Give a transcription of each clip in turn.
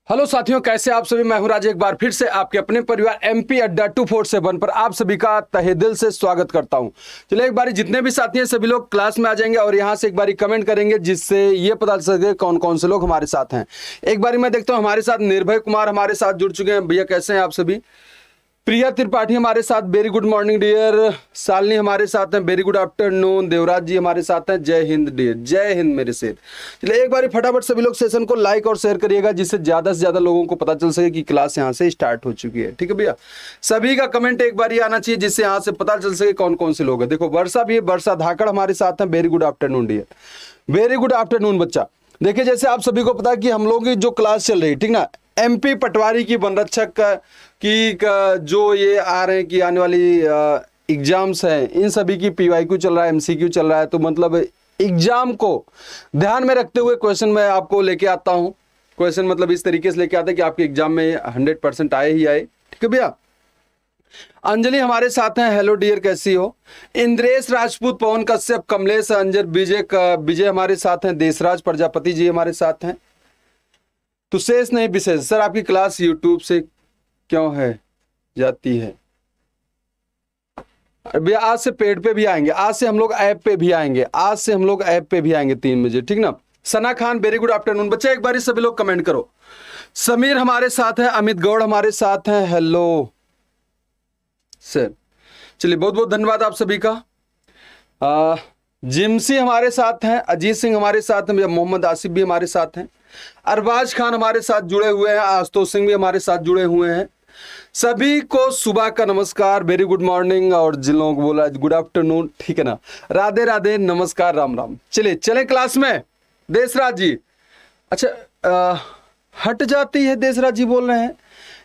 Hello साथियों, कैसे आप सभी। मैं हूं राज, एक बार फिर से आपके अपने परिवार एमपी अड्डा 247 पर आप सभी का तहे दिल से स्वागत करता हूं। चलिए एक बारी जितने भी साथी हैं सभी लोग क्लास में आ जाएंगे और यहां से एक बारी कमेंट करेंगे जिससे ये पता चल सके कौन कौन से लोग हमारे साथ हैं। एक बारी मैं देखता हूं हमारे साथ निर्भय कुमार हमारे साथ जुड़ चुके हैं। भैया कैसे हैं आप सभी। प्रिया त्रिपाठी हमारे साथ, very good morning dear. Shalini हमारे साथ हैं, very good afternoon. Devraj ji हमारे साथ हैं, जय हिंद डियर, जय हिंद मेरे शेर। चलिए एक बार फटाफट सभी लोग सेशन को लाइक और शेयर करिएगा जिससे ज्यादा से ज्यादा लोगों को पता चल सके कि क्लास यहाँ से स्टार्ट हो चुकी है। ठीक है भैया, सभी का कमेंट एक बार आना चाहिए जिससे यहाँ से पता चल सके कौन कौन से लोग हैं। देखो वर्षा भी है, वर्षा धाकड़ हमारे साथ हैं, very good afternoon dear, very good afternoon बच्चा। देखिए जैसे आप सभी को पता है कि हम लोगों की जो क्लास चल रही है, ठीक ना, एमपी पटवारी की वन रक्षक की जो ये आ रहे हैं कि आने वाली एग्जाम्स हैं, इन सभी की पीवाईक्यू चल रहा है, एमसीक्यू चल रहा है। तो मतलब एग्जाम को ध्यान में रखते हुए क्वेश्चन मैं आपको लेके आता हूं। क्वेश्चन मतलब इस तरीके से लेके आता है कि आपके एग्जाम में 100% आए ही आए। ठीक है भैया। अंजलि हमारे साथ हैं, हेलो डियर कैसी हो। इंद्रेश राजपूत, पवन कश्यप, कमलेश अंजर, विजय हमारे साथ हैं, देशराज प्रजापति जी हमारे साथ हैं। तो शेष नहीं विशेष। सर आपकी क्लास यूट्यूब से क्यों है जाती है। भैया आज से पेड पे भी आएंगे, आज से हम लोग ऐप पे भी आएंगे, आज से हम लोग ऐप पे भी आएंगे 3 बजे। ठीक ना। Sana Khan very good afternoon बच्चे, एक बार सभी लोग कमेंट करो। समीर हमारे साथ है, अमित गौड़ हमारे साथ हैं, हेलो सर। चलिए बहुत बहुत धन्यवाद आप सभी का। जिमसी हमारे साथ हैं, अजीत सिंह हमारे साथ हैं, मोहम्मद आसिफ भी हमारे साथ हैं, अरबाज खान हमारे साथ जुड़े हुए हैं, आशुतोष सिंह भी हमारे साथ जुड़े हुए हैं। सभी को सुबह का नमस्कार, वेरी गुड मॉर्निंग, और जिन लोगों को बोला गुड आफ्टरनून, ठीक है ना, राधे राधे, नमस्कार, राम राम। चलिए चले क्लास में। देशराज जी, अच्छा हट जाती है, देशराज जी बोल रहे हैं।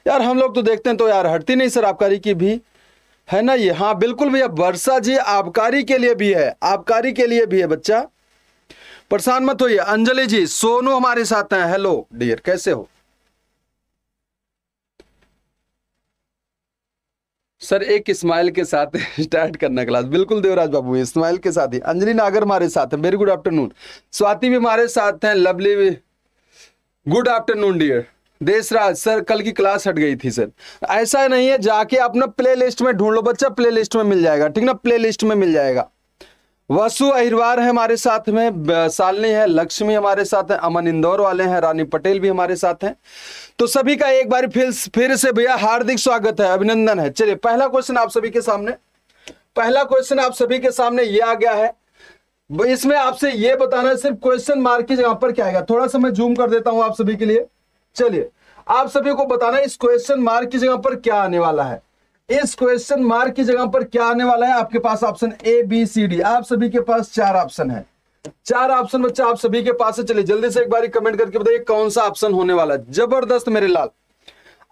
यार हम लोग तो देखते हैं तो यार हटती नहीं सर, आबकारी की भी है ना ये। हाँ बिल्कुल भैया, वर्षा जी आबकारी के लिए भी है, आबकारी के लिए भी है बच्चा, परेशान मत होइए। अंजलि जी, सोनू हमारे साथ हैं, हेलो डियर कैसे हो। सर एक स्माइल के साथ स्टार्ट करना क्लास, बिल्कुल देवराज बाबू स्माइल के साथ ही। अंजलि नागर हमारे साथ है, वेरी गुड आफ्टरनून। स्वाति भी हमारे साथ हैं, लवली भी good afternoon dear. Deshraj sir कल की क्लास हट गई थी सर। ऐसा नहीं है, जाके अपना प्ले लिस्ट में ढूंढ लो बच्चा, प्ले लिस्ट में मिल जाएगा, ठीक ना, प्ले लिस्ट में मिल जाएगा। वसु अहिरवार है हमारे साथ में, शालिनी है, लक्ष्मी हमारे साथ है, अमन इंदौर वाले हैं, रानी पटेल भी हमारे साथ हैं। तो सभी का एक बार फिर से भैया हार्दिक स्वागत है, अभिनंदन है। चलिए पहला क्वेश्चन आप सभी के सामने, पहला क्वेश्चन आप सभी के सामने ये आ गया है। इसमें आपसे ये बताना है सिर्फ क्वेश्चन मार्क की जगह पर क्या आएगा। थोड़ा सा मैं जूम कर देता हूं आप सभी के लिए। चलिए आप सभी को बताना है इस क्वेश्चन मार्क की जगह पर क्या आने वाला है। इस क्वेश्चन मार्क की जगह पर क्या आने वाला है। आपके पास option A B C D, आप सभी के पास 4 ऑप्शन है, 4 ऑप्शन बच्चा आप सभी के पास है। चलिए जल्दी से एक बार कमेंट करके बताइए कौन सा ऑप्शन होने वाला है। जबरदस्त मेरे लाल।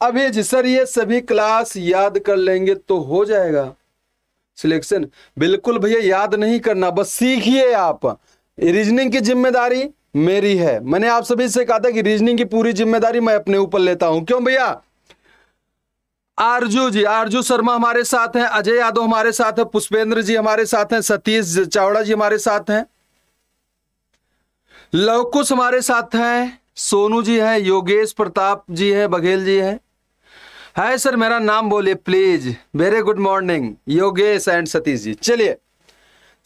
अब ये सर ये सभी क्लास याद कर लेंगे तो हो जाएगा सिलेक्शन। बिल्कुल भैया याद नहीं करना, बस सीखिए आप। रीजनिंग की जिम्मेदारी मेरी है, मैंने आप सभी से कहा था कि रीजनिंग की पूरी जिम्मेदारी मैं अपने ऊपर लेता हूं। क्यों भैया। आरजू जी, आरजू शर्मा हमारे साथ हैं, अजय यादव हमारे साथ हैं, पुष्पेंद्र जी हमारे साथ हैं, सतीश चावड़ा जी हमारे साथ हैं, लवकुश हमारे साथ हैं, सोनू जी हैं, योगेश प्रताप जी हैं, बघेल जी हैं। हाय सर मेरा नाम बोलिए please. Very good morning Yogesh and Satish ji. चलिए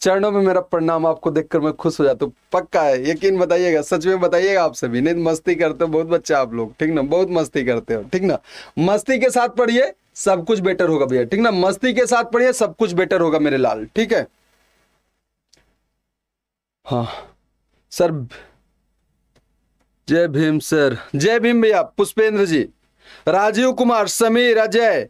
चरणों में मेरा प्रणाम, आपको देखकर मैं खुश हो जाता हूँ, पक्का है, यकीन बताइएगा, सच में बताइएगा आप सभी। नहीं मस्ती करते हो बहुत बच्चा आप लोग, ठीक ना, बहुत मस्ती करते हो, ठीक ना। मस्ती के साथ पढ़िए सब कुछ बेटर होगा भैया, ठीक ना, मस्ती के साथ पढ़िए सब कुछ बेटर होगा मेरे लाल, ठीक है। हाँ सर, जय भीम सर, जय भीम भैया। पुष्पेंद्र जी, राजीव कुमार, समीर, अजय।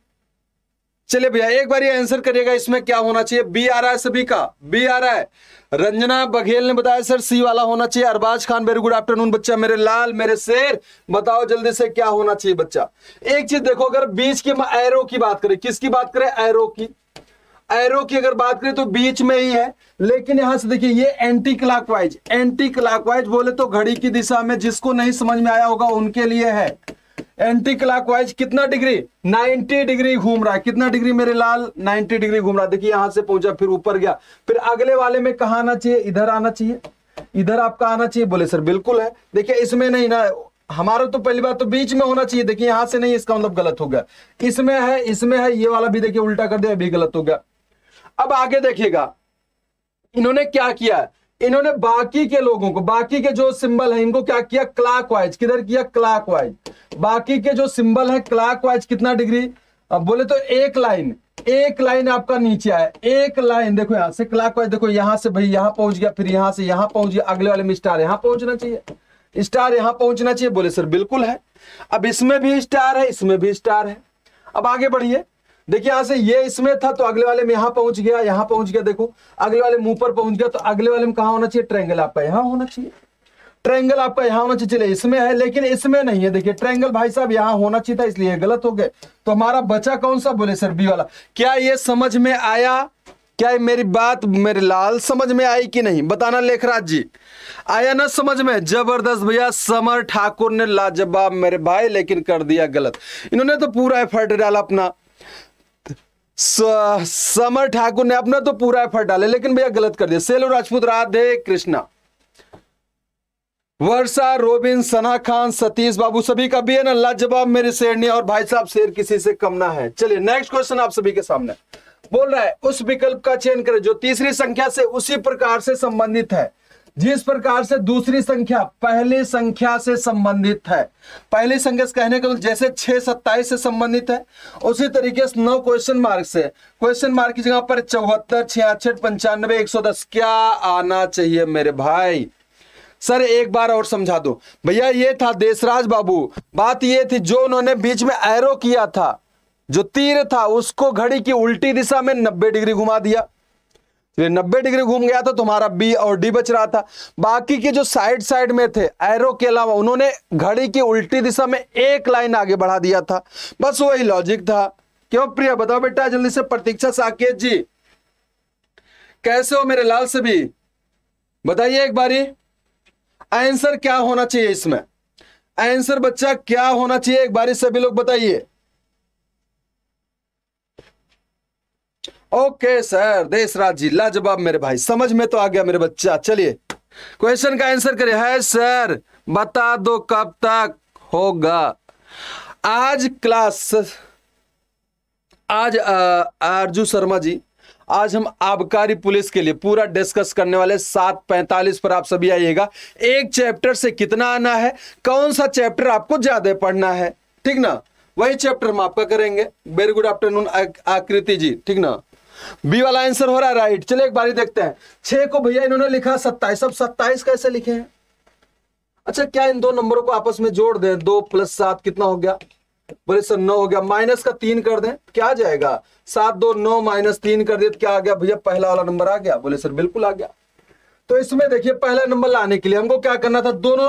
चलिए भैया एक बार ये आंसर करिएगा, इसमें क्या होना चाहिए। बी आ रहा है सभी का, बी आ रहा है। रंजना बघेल ने बताया सर सी वाला होना चाहिए। Arbaaz Khan very good afternoon बच्चा, मेरे लाल मेरे शेर, बताओ जल्दी से क्या होना चाहिए बच्चा। एक चीज देखो, अगर बीच की एरो की बात करें, किसकी बात करें, एरो की, एरो की अगर बात करें तो बीच में ही है। लेकिन यहां से देखिए ये एंटी क्लॉकवाइज, एंटी क्लॉकवाइज बोले तो घड़ी की दिशा में, जिसको नहीं समझ में आया होगा उनके लिए है। एंटी क्लॉकवाइज कितना डिग्री, 90 डिग्री घूम रहा है। कितना डिग्री मेरे लाल, 90 डिग्री घूम रहा है। देखिए यहां से पहुंचा, फिर ऊपर गया, फिर अगले वाले में कहां आना चाहिए, इधर आना चाहिए, इधर आपका आना चाहिए। बोले सर बिल्कुल है। देखिए इसमें नहीं ना, हमारा तो पहली बात तो बीच में होना चाहिए, देखिए यहां से नहीं, इसका मतलब गलत हो गया। इसमें है, ये वाला भी देखिए उल्टा कर दिया, भी गलत हो गया। अब आगे देखिएगा इन्होंने क्या किया, इन्होंने बाकी के लोगों को, बाकी के जो सिंबल है इनको क्या किया, क्लॉकवाइज। किधर किया, क्लॉकवाइज। बाकी के जो सिंबल है क्लॉकवाइज कितना डिग्री, अब बोले तो एक लाइन आपका नीचे आया, एक लाइन देखो यहां से क्लॉकवाइज, देखो यहां से भाई यहां पहुंच गया, फिर यहां से यहां पहुंच गया, अगले वाले में स्टार यहां पहुंचना चाहिए, स्टार यहां पहुंचना चाहिए। बोले सर बिल्कुल है। अब इसमें भी स्टार है, इसमें भी स्टार है। अब आगे बढ़िए, देखिए यहां से ये इसमें था तो अगले वाले में यहां पहुंच गया, यहां पहुंच गया, देखो अगले वाले मुंह पर पहुंच गया, तो अगले वाले में कहां होना चाहिए, ट्रायंगल आपका यहां होना चाहिए, ट्रायंगल आपका यहां होना चाहिए। चलिए इसमें है लेकिन इसमें नहीं है, देखिए ट्रायंगल भाई साहब यहां होना चाहिए था, इसलिए गलत हो गए। तो हमारा बचा कौन सा, बोले सर बी वाला। क्या ये समझ में आया, क्या मेरी बात मेरे लाल समझ में आई कि नहीं, बताना लेखराज जी, आया ना समझ में। जबरदस्त भैया, समर ठाकुर ने लाजवाब मेरे भाई, लेकिन कर दिया गलत। इन्होंने तो पूरा एफर्ट डाला अपना, समर ठाकुर ने अपना तो पूरा एफर्ट डाले, लेकिन भैया गलत कर दिया। सेलो राजपूत, राधे कृष्णा, वर्षा, रोबिन, सना खान, सतीश बाबू, सभी का भी है ना लाजवाब मेरी शेरनी। और भाई साहब शेर किसी से कम ना है। चलिए नेक्स्ट क्वेश्चन आप सभी के सामने बोल रहा है, उस विकल्प का चयन करें जो तीसरी संख्या से उसी प्रकार से संबंधित है जिस प्रकार से दूसरी संख्या पहली संख्या से संबंधित है। पहली संख्या से कहने के जैसे 6 27 से संबंधित है, उसी तरीके से 9 क्वेश्चन मार्क से, क्वेश्चन मार्क की जगह पर 74 66 95 110 क्या आना चाहिए मेरे भाई। सर एक बार और समझा दो भैया। ये था देशराज बाबू, बात ये थी जो उन्होंने बीच में एरो किया था, जो तीर था उसको घड़ी की उल्टी दिशा में 90 डिग्री घुमा दिया, 90 डिग्री घूम गया था, तुम्हारा बी और डी बच रहा था। बाकी के जो साइड में थे एरो के अलावा उन्होंने घड़ी की उल्टी दिशा में एक लाइन आगे बढ़ा दिया था, बस वही लॉजिक था। क्यों प्रिया, बताओ बेटा जल्दी से। प्रतीक्षा साकेत जी कैसे हो मेरे लाल से भी बताइए एक बारी, आंसर क्या होना चाहिए इसमें, आंसर बच्चा क्या होना चाहिए एक बारी सभी लोग बताइए। ओके सर, देशराज जी लाजवाब मेरे भाई, समझ में तो आ गया मेरे बच्चा। चलिए क्वेश्चन का आंसर करिए। है सर, बता दो कब तक होगा आज क्लास। आज आरजू शर्मा जी, आज हम आबकारी पुलिस के लिए पूरा डिस्कस करने वाले 7:45 पर आप सभी आइएगा। एक चैप्टर से कितना आना है, कौन सा चैप्टर आपको ज्यादा पढ़ना है, ठीक ना, वही चैप्टर हम आपका करेंगे। वेरी गुड आफ्टरनून आकृति जी, ठीक ना। बी वाला आंसर हो रहा है राइट। चलिए एक बारी देखते हैं। 6 को भैया इन्होंने लिखा 27, अब 27 कैसे लिखे हैं। अच्छा क्या इन दो नंबरों को आपस में जोड़ दें, 2 + 7 कितना हो गया, बोले सर 9 हो गया। माइनस का 3 कर दें, क्या आ जाएगा, 7 2 9 -3 कर दे तो क्या आ गया भैया, पहला वाला नंबर आ गया। बोले सर बिल्कुल आ गया। तो इसमें देखिए पहला नंबर लाने के लिए हमको क्या करना था, दोनों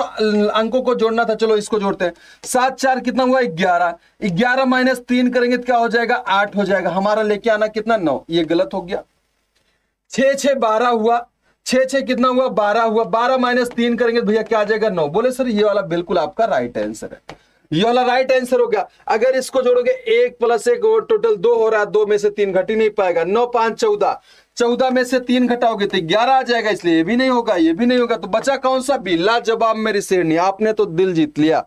अंकों को जोड़ना था। चलो इसको जोड़ते हैं। 7 4 कितना हुआ, 11, 11 - 3 करेंगे तो क्या हो जाएगा, 8 हो जाएगा। हमारा लेके आना कितना, 9, ये गलत हो गया। 6 6 12 हुआ, 6 6 कितना हुआ, 12 हुआ। 12 - 3 करेंगे तो भैया क्या आ जाएगा, 9। बोले सर ये वाला बिल्कुल आपका राइट आंसर है, ये वाला राइट आंसर हो गया। अगर इसको जोड़ोगे 1 + 1 और टोटल 2 हो रहा है, 2 में से 3 घट ही नहीं पाएगा। 9 5 14, 14 में से 3 घटाओगे तो 11 आ जाएगा, इसलिए ये भी नहीं होगा, ये भी नहीं होगा। तो बचा कौन सा, बी। लाजवाब मेरी शेरनी, आपने तो दिल जीत लिया,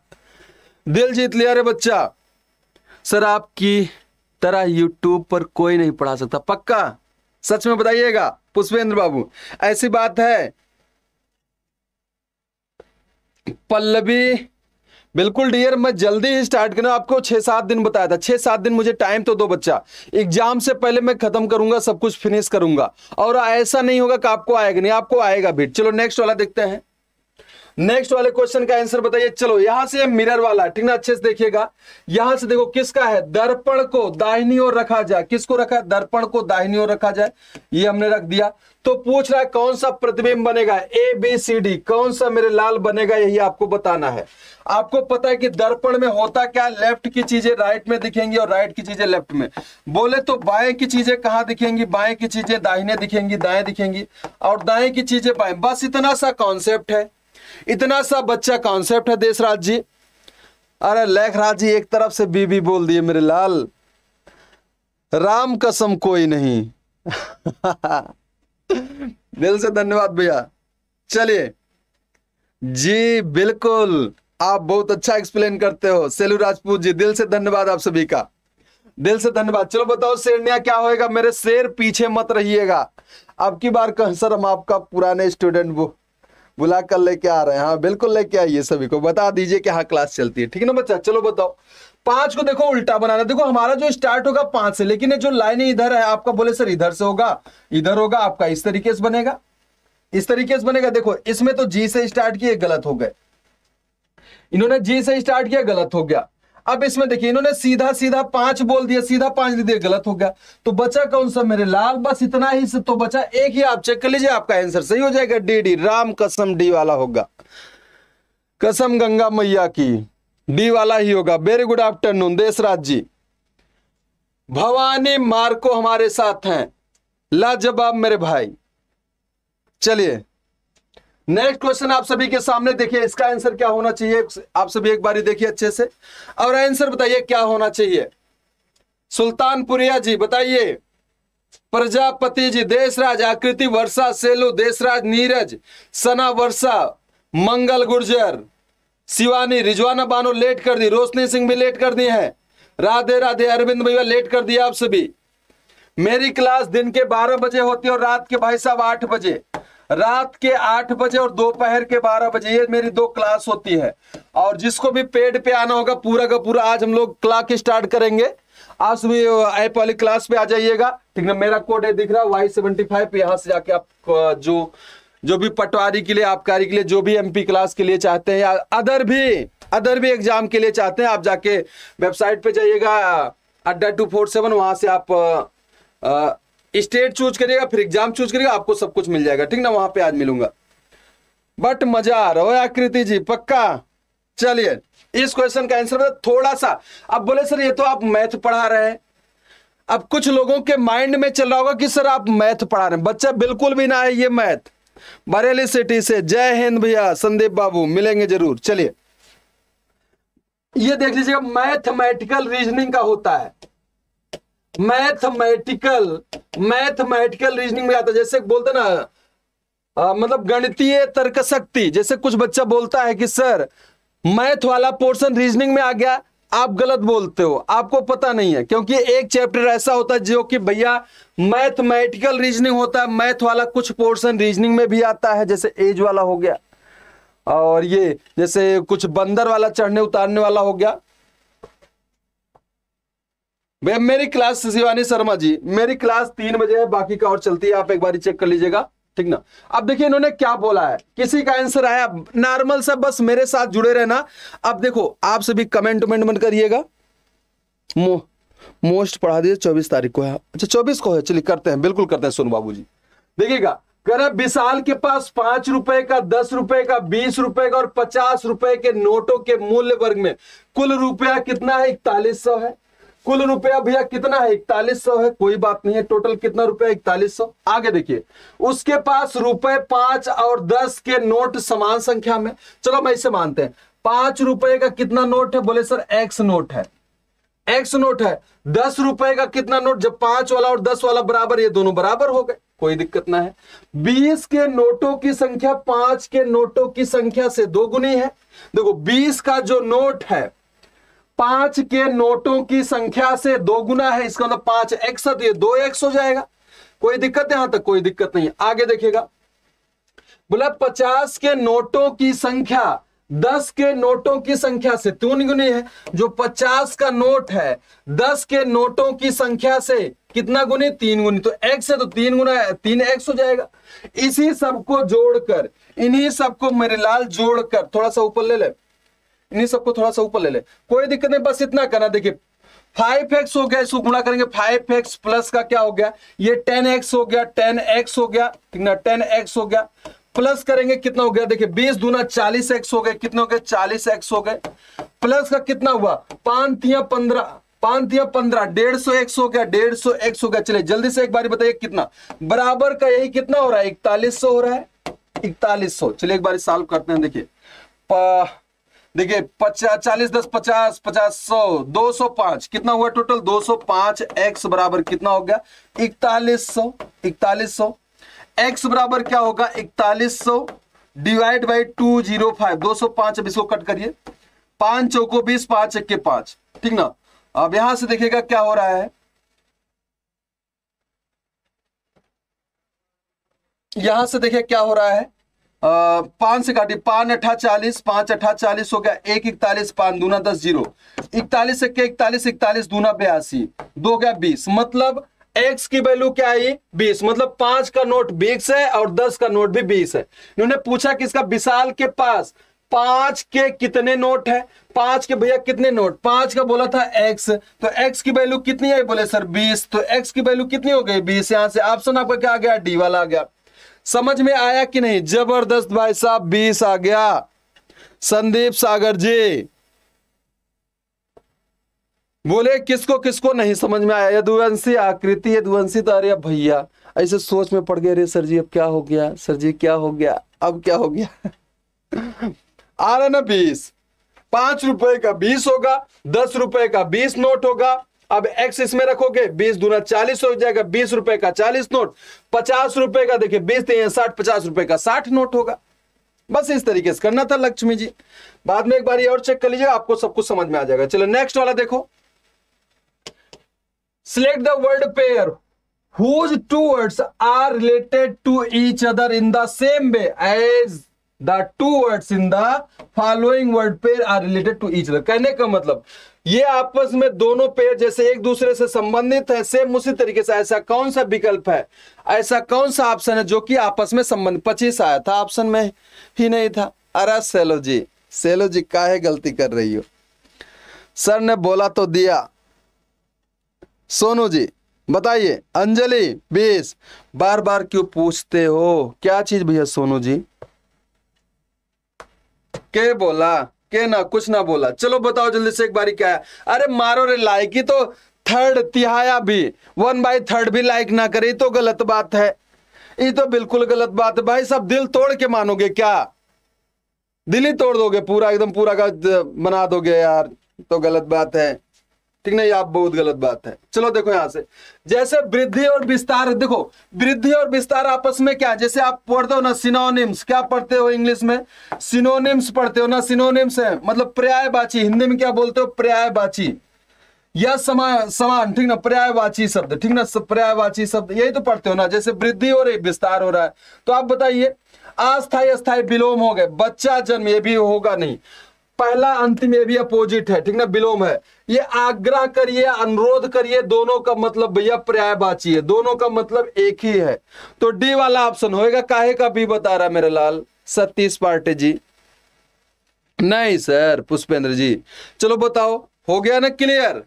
दिल जीत लिया रे बच्चा। सर आपकी तरह यूट्यूब पर कोई नहीं पढ़ा सकता, पक्का सच में बताइएगा पुष्पेंद्र बाबू, ऐसी बात है। पल्लवी बिल्कुल डियर, मैं जल्दी ही स्टार्ट करना, आपको 6-7 दिन बताया था, 6-7 दिन मुझे टाइम तो दो बच्चा, एग्जाम से पहले मैं खत्म करूंगा, सब कुछ फिनिश करूंगा। और ऐसा नहीं होगा कि आपको आएगा नहीं, आपको आएगा भी। चलो नेक्स्ट वाला देखते हैं, नेक्स्ट वाले क्वेश्चन का आंसर बताइए। चलो यहां से मिरर वाला, ठीक ना, अच्छे से देखिएगा। यहां से देखो किसका है, दर्पण को दाहिनी ओर रखा जाए। किसको रखा है, दर्पण को दाहिनी ओर रखा जाए, ये हमने रख दिया। तो पूछ रहा है कौन सा प्रतिबिंब बनेगा, ए बी सी डी, कौन सा मेरे लाल बनेगा, यही आपको बताना है। आपको पता है कि दर्पण में होता क्या, लेफ्ट की चीजें राइट में दिखेंगी और राइट की चीजें लेफ्ट में। बोले तो बाएं की चीजें कहां दिखेंगी, बाएं की चीजें दाहिने दिखेंगी, दाएं दिखेंगी, और दाएं की चीजें बाएं। बस इतना सा कॉन्सेप्ट है, इतना सा बच्चा कॉन्सेप्ट है देशराज जी। अरे लेखराज जी एक तरफ से बीबी बोल दिए मेरे लाल, राम कसम कोई नहीं। दिल से धन्यवाद भैया। चलिए जी बिल्कुल, आप बहुत अच्छा एक्सप्लेन करते हो सेलू राजपूत जी, दिल से धन्यवाद आप सभी का, दिल से धन्यवाद। चलो बताओ शेरनिया क्या होएगा, मेरे शेर पीछे मत रहिएगा। अब की बार सर हम आपका पुराने स्टूडेंट बुला कर लेके आ रहे हैं। हाँ बिल्कुल लेके आइए, सभी को बता दीजिए कि हाँ क्लास चलती है, ठीक है ना बच्चा। चलो बताओ 5 को देखो उल्टा बनाना। देखो हमारा जो स्टार्ट होगा 5 से, लेकिन ये जो लाइन इधर है आपका, बोले सर इधर से होगा, इधर होगा आपका, इस तरीके से बनेगा, इस तरीके से बनेगा। देखो इसमें तो जी से स्टार्ट किए, गलत हो गए, इन्होंने जी से स्टार्ट किया, गलत हो गया। अब इसमें देखिए इन्होंने सीधा सीधा 5 बोल दिया, सीधा 5 दे दिया, गलत हो गया। तो बचा कौन सा मेरे लाल, बस इतना ही से तो बचा एक ही। आप चेक कर लीजिए, आपका आंसर सही हो जाएगा, डी। राम कसम डी वाला होगा, कसम गंगा मैया की, डी वाला ही होगा। वेरी गुड आफ्टरनून देशराज जी। भवानी मार्को हमारे साथ हैं, लाजवाब मेरे भाई। चलिए नेक्स्ट क्वेश्चन आप सभी के सामने देखिए, इसका आंसर क्या होना चाहिए आप सभी एक बारी देखिए अच्छे से, और आंसर बताइए क्या होना चाहिए। सुल्तानपुरिया जी बताइए, प्रजापति जी, देशराज, आकृति, वर्षा, सेलू, देशराज, नीरज, सना, वर्षा, मंगल गुर्जर, शिवानी, रिजवाना बानो लेट कर दी, रोशनी सिंह भी लेट कर दी है, राधे राधे, अरविंद भैया लेट कर दिया आप सभी। मेरी क्लास दिन के 12 बजे होती है और रात के भाई साहब 8 बजे, रात के 8 बजे और दोपहर के 12 बजे, ये मेरी 2 क्लास होती है। और जिसको भी पेड पे आना होगा पूरा का पूरा, आज हम लोग क्लास स्टार्ट करेंगे, आप सभी ऐप वाली क्लास पे आ जाइएगा, ठीक ना। मेरा कोड है दिख रहा है Y75, यहाँ से जाके आप जो भी पटवारी के लिए, आबकारी के लिए, जो भी MP क्लास के लिए चाहते हैं या अदर भी एग्जाम के लिए चाहते हैं, आप जाके वेबसाइट पे जाइएगा अड्डा 247, वहां से आप स्टेट चूज करिएगा, फिर एग्जाम चूज करिएगा, आपको सब कुछ मिल जाएगा, ठीक ना। वहां पे आज मिलूंगा, बट मजा आ रहा है आकृति जी, पक्का। चलिए इस क्वेश्चन का आंसर थोड़ा सा, अब बोले सर ये तो आप मैथ पढ़ा रहे हैं, अब कुछ लोगों के माइंड में चल रहा होगा कि सर आप मैथ पढ़ा रहे हैं, बच्चा बिल्कुल भी ना है ये मैथ। बरेली सिटी से जय हिंद भैया, संदीप बाबू मिलेंगे जरूर। चलिए ये देख लीजिएगा, मैथमेटिकल रीजनिंग का होता है, मैथमेटिकल रीजनिंग में आता है। जैसे बोलते ना मतलब गणितीय तर्क शक्ति, जैसे कुछ बच्चा बोलता है कि सर मैथ वाला पोर्शन रीजनिंग में आ गया, आप गलत बोलते हो, आपको पता नहीं है, क्योंकि एक चैप्टर ऐसा होता है जो कि भैया मैथमेटिकल रीजनिंग होता है, मैथ वाला कुछ पोर्शन रीजनिंग में भी आता है, जैसे एज वाला हो गया, और ये जैसे कुछ बंदर वाला चढ़ने उतारने वाला हो गया। भैया मेरी क्लास, शिवानी शर्मा जी, मेरी क्लास 3 बजे है, बाकी का और चलती है, आप एक बार चेक कर लीजिएगा, ठीक ना। अब देखिए इन्होंने क्या बोला है, किसी का आंसर आया नॉर्मल सा, बस मेरे साथ जुड़े रहना। अब देखो आप सभी कमेंट मत करिएगा, मोस्ट पढ़ा दीजिए, 24 तारीख को है, अच्छा 24 को है, चलिए करते हैं, बिल्कुल करते हैं सोनू बाबू जी। देखिएगा, कह विशाल के पास 5 रुपए का, 10 रुपए का, 20 रुपए का और 50 रुपए के नोटों के मूल्य वर्ग में कुल रुपया कितना है, 4100 है। कुल रुपया भैया कितना है, 4100 है, कोई बात नहीं है, टोटल कितना रुपया, 4100। आगे देखिए, उसके पास रुपए 5 और 10 के नोट समान संख्या में, चलो मैं इसे मानते हैं, 5 रुपए का कितना नोट है, बोले सर एक्स नोट है, एक्स नोट है। 10 रुपए का कितना नोट, जब 5 वाला और 10 वाला बराबर, ये दोनों बराबर हो गए, कोई दिक्कत ना है। 20 के नोटों की संख्या 5 के नोटों की संख्या से 2 गुनी है। देखो 20 का जो नोट है 5 के नोटों की संख्या से 2 गुना है, इसका मतलब 5x है, तो ये 2x हो जाएगा, कोई दिक्कत है, यहां तक कोई दिक्कत नहीं है। आगे देखिएगा, बोला 50 के नोटों की संख्या 10 के नोटों की संख्या से 3 गुनी है। जो 50 का नोट है 10 के नोटों की संख्या से कितना गुनी, 3 गुनी, तो x है तो 3 गुना 3x हो जाएगा। इसी सबको जोड़कर, इन्हीं सबको मेरे लाल जोड़कर, थोड़ा सा ऊपर ले ले, इन्हीं सबको थोड़ा सा ऊपर ले ले, कोई दिक्कत नहीं, बस इतना करना। देखिए 5x हो गया, इसको गुणा करेंगे, 5x प्लस का क्या हो गया, ये 10x हो गया, 10x हो गया, ठीक ना, 10x हो गया, प्लस करेंगे कितना हो गया, देखिए 20 दूना 40x हो गए, कितने हो गए, 40x हो गए, प्लस का कितना हुआ, 5 तिया 15, 5 तिया 15, 150x हो गया, 150x हो गया। चलिए जल्दी से एक बार बताइए कितना, बराबर का यही कितना हो रहा है, 4100 हो रहा है, 4100। चलिए एक बार सॉल्व करते हैं। देखिए देखिए 40 10 50 50 100 205, कितना हुआ टोटल, 205। x बराबर कितना हो गया, 4100। x बराबर क्या होगा, 4100 डिवाइड बाई 205, 205। अब इसको कट करिए, 5 चौको 20, 5 1 के 5, ठीक ना। अब यहां से देखिएगा क्या हो रहा है, यहां से देखिए क्या हो रहा है, 5 से काटिए, 5 अठा 40, 5 अठा 40 हो गया, 1 41, 5 दूना 10, 0 41 1 41, 41 दूना 82, 2 गया 20। मतलब x की वैल्यू क्या आई, 20। मतलब 5 का नोट 20 है और 10 का नोट भी 20 है। इन्होंने पूछा किसका, विशाल के पास 5 के कितने नोट है, 5 के भैया कितने नोट, 5 का बोला था x, तो x की वैल्यू कितनी है, बोले सर 20, तो x की वैल्यू कितनी हो गई 20। यहां से ऑप्शन आपका क्या आ गया, डी वाला आ गया। समझ में आया कि नहीं, जबरदस्त भाई साहब, 20 आ गया। संदीप सागर जी बोले किसको किसको नहीं समझ में आया, यदुवंशी आकृति, यदुवंशी तो अरे भैया ऐसे सोच में पड़ गए, अरे सर जी अब क्या हो गया, सर जी क्या हो गया, अब क्या हो गया आ रहा ना 20, 5 रुपए का 20 होगा, 10 रुपए का 20 नोट होगा। अब x इसमें रखोगे, 20 दूना 40 हो जाएगा, 20 रुपए का 40 नोट, 50 रुपए का देखिए 20 60, 50 रुपए का 60 नोट होगा। बस इस तरीके से करना था लक्ष्मी जी। बाद में एक बार और चेक कर लीजिएगा, आपको सब कुछ समझ में आ जाएगा। चलो नेक्स्ट वाला देखो, select the word pair whose two words are related to each other in the same way as the two words in the following word pair are related to each other। कहने का मतलब ये आपस में दोनों pair जैसे एक दूसरे से संबंधित है, सेम उसी तरीके से ऐसा कौन सा विकल्प है, ऐसा कौन सा ऑप्शन है जो कि आपस में संबंधित। 25 आया था, ऑप्शन में ही नहीं था। अरे सेलो जी काहे गलती कर रही हो, सर ने बोला तो दिया। सोनू जी बताइए, अंजलि 20, बार बार क्यों पूछते हो, क्या चीज भैया सोनू जी, के बोला के ना कुछ ना बोला। चलो बताओ जल्दी से एक बारी क्या है। अरे मारो रे लाइक, ही तो थर्ड तिहाया भी 1/3 भी लाइक ना करे तो गलत बात है, ये तो बिल्कुल गलत बात है भाई साहब। दिल तोड़ के मानोगे क्या, दिल ही तोड़ दोगे पूरा, एकदम पूरा का बना दोगे यार, तो गलत बात है, ठीक नहीं, आप बहुत गलत बात है। चलो देखो यहां से, जैसे वृद्धि और विस्तार, देखो वृद्धि और विस्तार आपस में क्या, जैसे आप पढ़ते हो ना सिनोनिम्स, क्या पढ़ते हो इंग्लिश में, सिनोनिम्स पढ़ते हो ना, सिनोनिम्स है मतलब पर्यायवाची, हिंदी में क्या बोलते हो, पर्यायवाची या समान, ठीक ना, पर्यायवाची शब्द, ठीक ना, पर्यायवाची शब्द यही तो पढ़ते हो ना। जैसे वृद्धि हो रही, विस्तार हो रहा है, तो आप बताइए अस्थाई अस्थाई विलोम हो गए, बच्चा जन्म ये भी होगा नहीं, पहला अंतिम ये भी अपोजिट है, ठीक ना, विलोम है। ये आग्रह करिए, अनुरोध करिए, दोनों का मतलब भैया पर्यायवाची है, दोनों का मतलब एक ही है, तो डी वाला ऑप्शन होएगा। काहे का भी बता रहा मेरे लाल सतीश पार्टे जी, नहीं सर पुष्पेंद्र जी। चलो बताओ, हो गया ना क्लियर,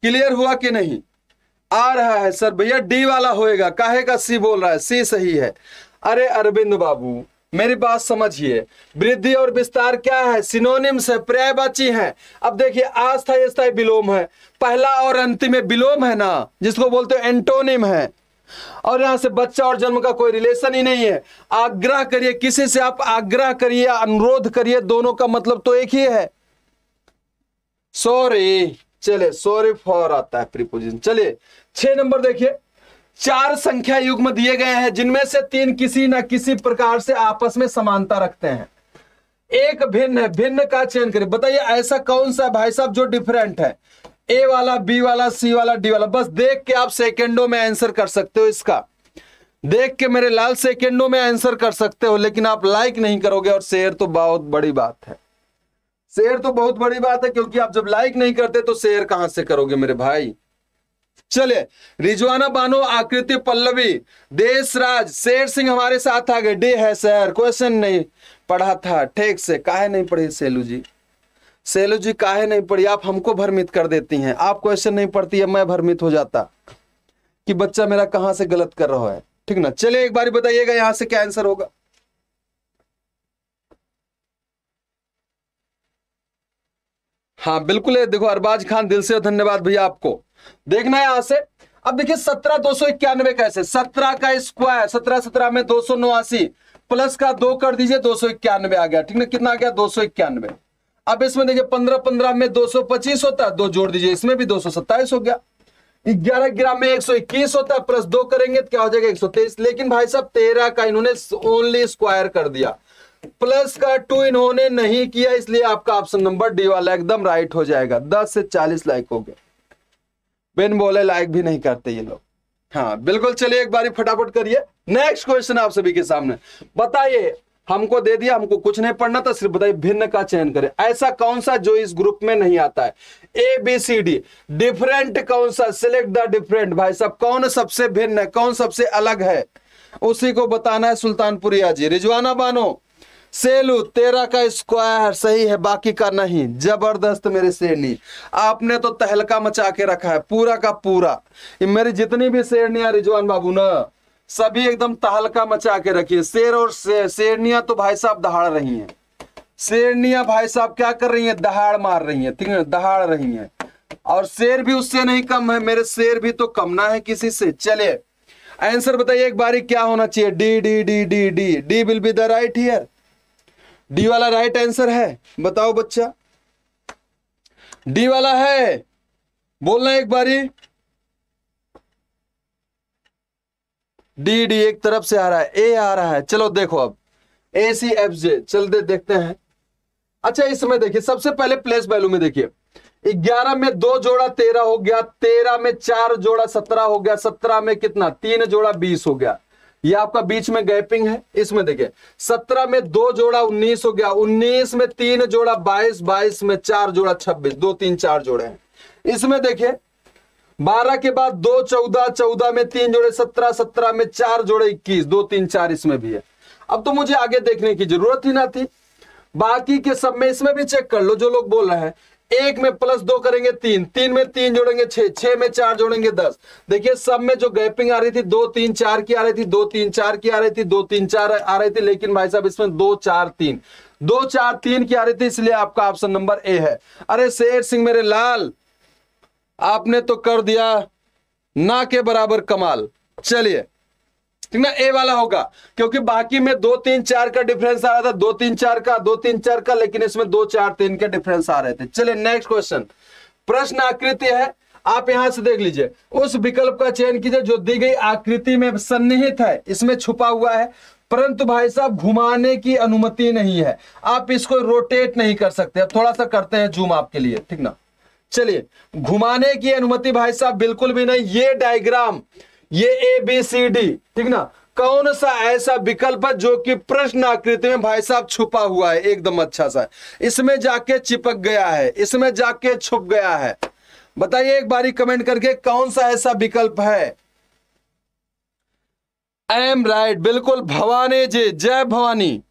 क्लियर हुआ कि नहीं, आ रहा है सर भैया, डी वाला होएगा। काहे का सी बोल रहा है, सी सही है। अरे अरविंद बाबू मेरी बात समझिए, वृद्धि और विस्तार क्या है, सिनोनिम्स है, पर्यायवाची है। अब देखिए अस्थाई अस्थाई विलोम है, पहला और अंतिम में विलोम है ना, जिसको बोलते हो एंटोनिम है, और यहां से बच्चा और जन्म का कोई रिलेशन ही नहीं है। आग्रह करिए, किसी से आप आग्रह करिए, अनुरोध करिए, दोनों का मतलब तो एक ही है। सॉरी, चले सॉरी फॉर आता है प्रीपोजिशन। चलिए 6 नंबर देखिए, 4 संख्या युग्म दिए गए हैं जिनमें से 3 किसी न किसी प्रकार से आपस में समानता रखते हैं, एक भिन्न है, भिन्न का चयन करें। बताइए ऐसा कौन सा भाई साहब जो डिफरेंट है, ए वाला, बी वाला, सी वाला, डी वाला। बस देख के आप सेकेंडों में आंसर कर सकते हो, इसका देख के मेरे लाल सेकेंडों में आंसर कर सकते हो, लेकिन आप लाइक नहीं करोगे, और शेयर तो बहुत बड़ी बात है, शेयर तो बहुत बड़ी बात है, क्योंकि आप जब लाइक नहीं करते तो शेयर कहां से करोगे मेरे भाई। चले रिजवाना बानो, आकृति पल्लवी, देशराज, शेर सिंह हमारे साथ आ गए। डे है सर, क्वेश्चन नहीं पढ़ा था ठीक से, काहे नहीं पढ़ी सेलू जी, सेलू जी काहे नहीं पढ़ी, आप हमको भ्रमित कर देती हैं, आप क्वेश्चन नहीं पढ़ती है, मैं भ्रमित हो जाता कि बच्चा मेरा कहां से गलत कर रहा है, ठीक ना। चलिए एक बार बताइएगा यहां से क्या आंसर होगा। हाँ बिल्कुल है, देखो अरबाज खान दिल से धन्यवाद भैया आपको, देखना है यहां से। अब देखिए 17 291 कैसे, 17 का स्क्वायर, 17 17 में 289 प्लस का 2 कर दीजिए, 291 आ गया, ठीक ना, कितना आ गया 291। अब इसमें देखिए 15 15 में 225 होता है, 2 जोड़ दीजिए, इसमें भी 227 हो गया। 11 11 में 121 होता है, प्लस 2 करेंगे तो क्या हो जाएगा 123। लेकिन भाई साहब 13 का इन्होंने ओनली स्क्वायर कर दिया, प्लस का 2 इन्होंने नहीं किया, इसलिए आपका ऑप्शन नंबर डी वाला एकदम राइट हो जाएगा। 10 से 40 लाइक हो गए, बिन बोले लाइक भी नहीं करते ये लोग। हाँ बिल्कुल, चलिए एक बारी फटाफट करिए। नेक्स्ट क्वेश्चन आप सभी के सामने, बताइए, हमको दे दिया, हमको कुछ नहीं पढ़ना था, सिर्फ बताइए भिन्न का चयन करें। ऐसा कौन सा जो इस ग्रुप में नहीं आता है? A B C D. Different कौन सा? Select the different. भाई साहब कौन सबसे भिन्न है, कौन सबसे अलग है, उसी को बताना है। सुल्तानपुरिया जी, रिजवाना बानो, सेलू 13 का स्क्वायर सही है, बाकी का नहीं। जबरदस्त मेरे शेरनी, आपने तो तहलका मचा के रखा है पूरा का पूरा। ये मेरी जितनी भी शेरनियां रिजवान बाबू ना, सभी एकदम तहलका मचा के रखिए। शेर और शेरनियां तो भाई साहब दहाड़ रही हैं। शेरनियां भाई साहब क्या कर रही हैं? दहाड़ मार रही हैं, ठीक है, दहाड़ रही हैं। और शेर भी उससे नहीं कम है, मेरे शेर भी तो कम ना है किसी से। चलिए आंसर बताइए एक बारी, क्या होना चाहिए? D D D D D D will be the right here. D वाला राइट आंसर है, बताओ बच्चा, डी वाला है, बोलना एक बारी। डी डी एक तरफ से आ रहा है, ए आ रहा है। चलो देखो अब ए सी एफ जे, चलते देखते हैं। अच्छा इसमें देखिए, सबसे पहले प्लेस वैल्यू में देखिए, 11 में 2 जोड़ा 13 हो गया, 13 में 4 जोड़ा 17 हो गया, 17 में कितना? 3 जोड़ा 20 हो गया। ये आपका बीच में गैपिंग है। इसमें देखिए 17 में 2 जोड़ा 19 हो गया, 19 में 3 जोड़ा 22, 22 में 4 जोड़ा 26, 2 3 4 जोड़े हैं। इसमें देखिए 12 के बाद 2 14, 14 में 3 जोड़े 17, 17 में 4 जोड़े 21, 2 3 4 इसमें भी है। अब तो मुझे आगे देखने की जरूरत ही ना थी, बाकी के सब में इसमें भी चेक कर लो। जो लोग बोल रहे हैं 1 में +2 करेंगे 3, 3 में 3 जोड़ेंगे 6, 6 में 4 जोड़ेंगे 10। देखिए सब में जो गैपिंग आ रही थी 2 3 4 की आ रही थी, 2 3 4 की आ रही थी, 2 3 4 आ रही थी, लेकिन भाई साहब इसमें 2 4 3, 2 4 3 की आ रही थी, इसलिए आपका ऑप्शन नंबर ए है। अरे शेर सिंह मेरे लाल, आपने तो कर दिया ना के बराबर कमाल। चलिए ठीक ना, ए वाला होगा, क्योंकि बाकी में 2 3 4 का डिफरेंस आ रहा था, 2 3 4 का, 2 3 4 का, लेकिन इसमें 2 4 3 के डिफरेंस आ रहे थे। चलिए नेक्स्ट क्वेश्चन, प्रश्न आकृति है, आप यहां से देख लीजिए, उस विकल्प का चयन कीजिए जो दी गई आकृति में सन्निहित है, इसमें छुपा हुआ है, परंतु भाई साहब घुमाने की अनुमति नहीं है। आप इसको रोटेट नहीं कर सकते। अब थोड़ा सा करते हैं जूम आपके लिए, ठीक ना। चलिए घुमाने की अनुमति भाई साहब बिल्कुल भी नहीं। ये डायग्राम, ये ए बी सी डी, ठीक ना, कौन सा ऐसा विकल्प है जो कि प्रश्न आकृति में भाई साहब छुपा हुआ है, एकदम अच्छा सा, इसमें जाके चिपक गया है, इसमें जाके छुप गया है। बताइए एक बारी कमेंट करके, कौन सा ऐसा विकल्प है? आई एम राइट, बिल्कुल भवानी जी, जय भवानी।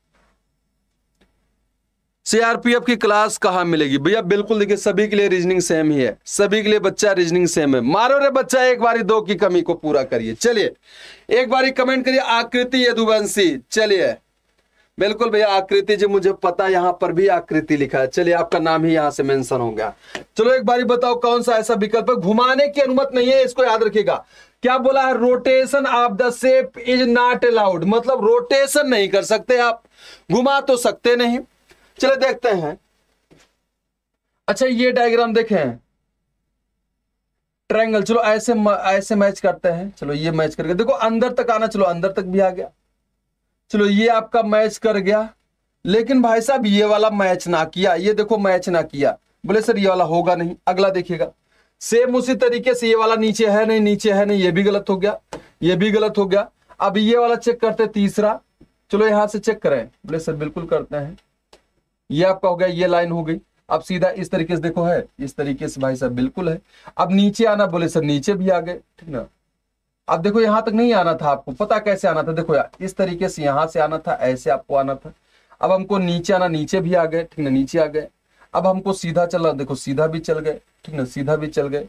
सीआरपीएफ की क्लास कहां मिलेगी भैया? बिल्कुल देखिए, सभी के लिए रीजनिंग सेम ही है, सभी के लिए बच्चा रीजनिंग सेम है। मारो रे बच्चा, एक बारी 2 की कमी को पूरा करिए। चलिए एक बारी कमेंट करिए, आकृति यदुवंशी। चलिए बिल्कुल भैया आकृति जी, मुझे पता यहां पर भी आकृति लिखा है। चलिए आपका नाम ही यहां से मेंशन हो गया। चलो एक बारी बताओ कौन सा ऐसा विकल्प है? घुमाने की अनुमति नहीं है, इसको याद रखिएगा। क्या बोला है? Rotation of the shape is not allowed, मतलब रोटेशन नहीं कर सकते आप, घुमा तो सकते नहीं। चलो देखते हैं। अच्छा ये डायग्राम देखें, ट्रायंगल, चलो ऐसे ऐसे मैच करते हैं। चलो ये मैच करके देखो, अंदर तक आना, चलो अंदर तक भी आ गया। चलो ये आपका मैच कर गया, लेकिन भाई साहब ये वाला मैच ना किया, ये देखो मैच ना किया। बोले सर ये वाला होगा नहीं। अगला देखिएगा, सेम उसी तरीके से ये वाला नीचे है नहीं, नीचे है नहीं, ये भी गलत हो गया, ये भी गलत हो गया। अब ये वाला चेक करते, तीसरा। चलो यहां से चेक करें। बोले सर बिल्कुल करते हैं। ये आपका हो गया, ये लाइन हो गई। अब सीधा इस तरीके से देखो, है इस तरीके से भाई साहब बिल्कुल है। अब नीचे आना, बोले सर नीचे भी आ गए, ठीक ना। अब देखो यहां तक नहीं आना था, आपको पता कैसे आना था? देखो यार इस तरीके से यहां से आना था, ऐसे आपको आना था। अब हमको नीचे आना, नीचे भी आ गए, ठीक ना, नीचे आ गए। अब हमको सीधा चलना, देखो सीधा भी चल गए, ठीक ना, सीधा भी चल गए।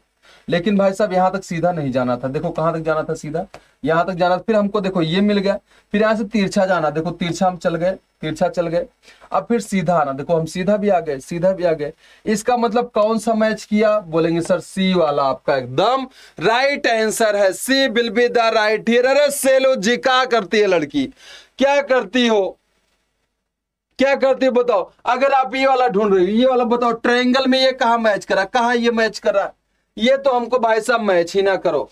लेकिन भाई साहब यहां तक सीधा नहीं जाना था, देखो कहां तक जाना था? सीधा यहां तक जाना था। फिर हमको देखो ये मिल गया, फिर यहां से तिरछा जाना, देखो तिरछा हम चल गए, तिरछा चल गए। अब फिर सीधा आना, देखो हम सीधा भी आ गए, सीधा भी आ गए। इसका मतलब कौन सा मैच किया? बोलेंगे सर सी वाला आपका एकदम राइट आंसर है। C will be the right here. अरे सेलो जी क्या करती है लड़की, क्या करती हो, क्या करती हो बताओ? अगर आप ये वाला ढूंढ रहे हो, ये वाला बताओ, ट्रायंगल में ये कहां मैच करा, कहां ये मैच करा? ये तो हमको भाई साहब मैच ही ना करो,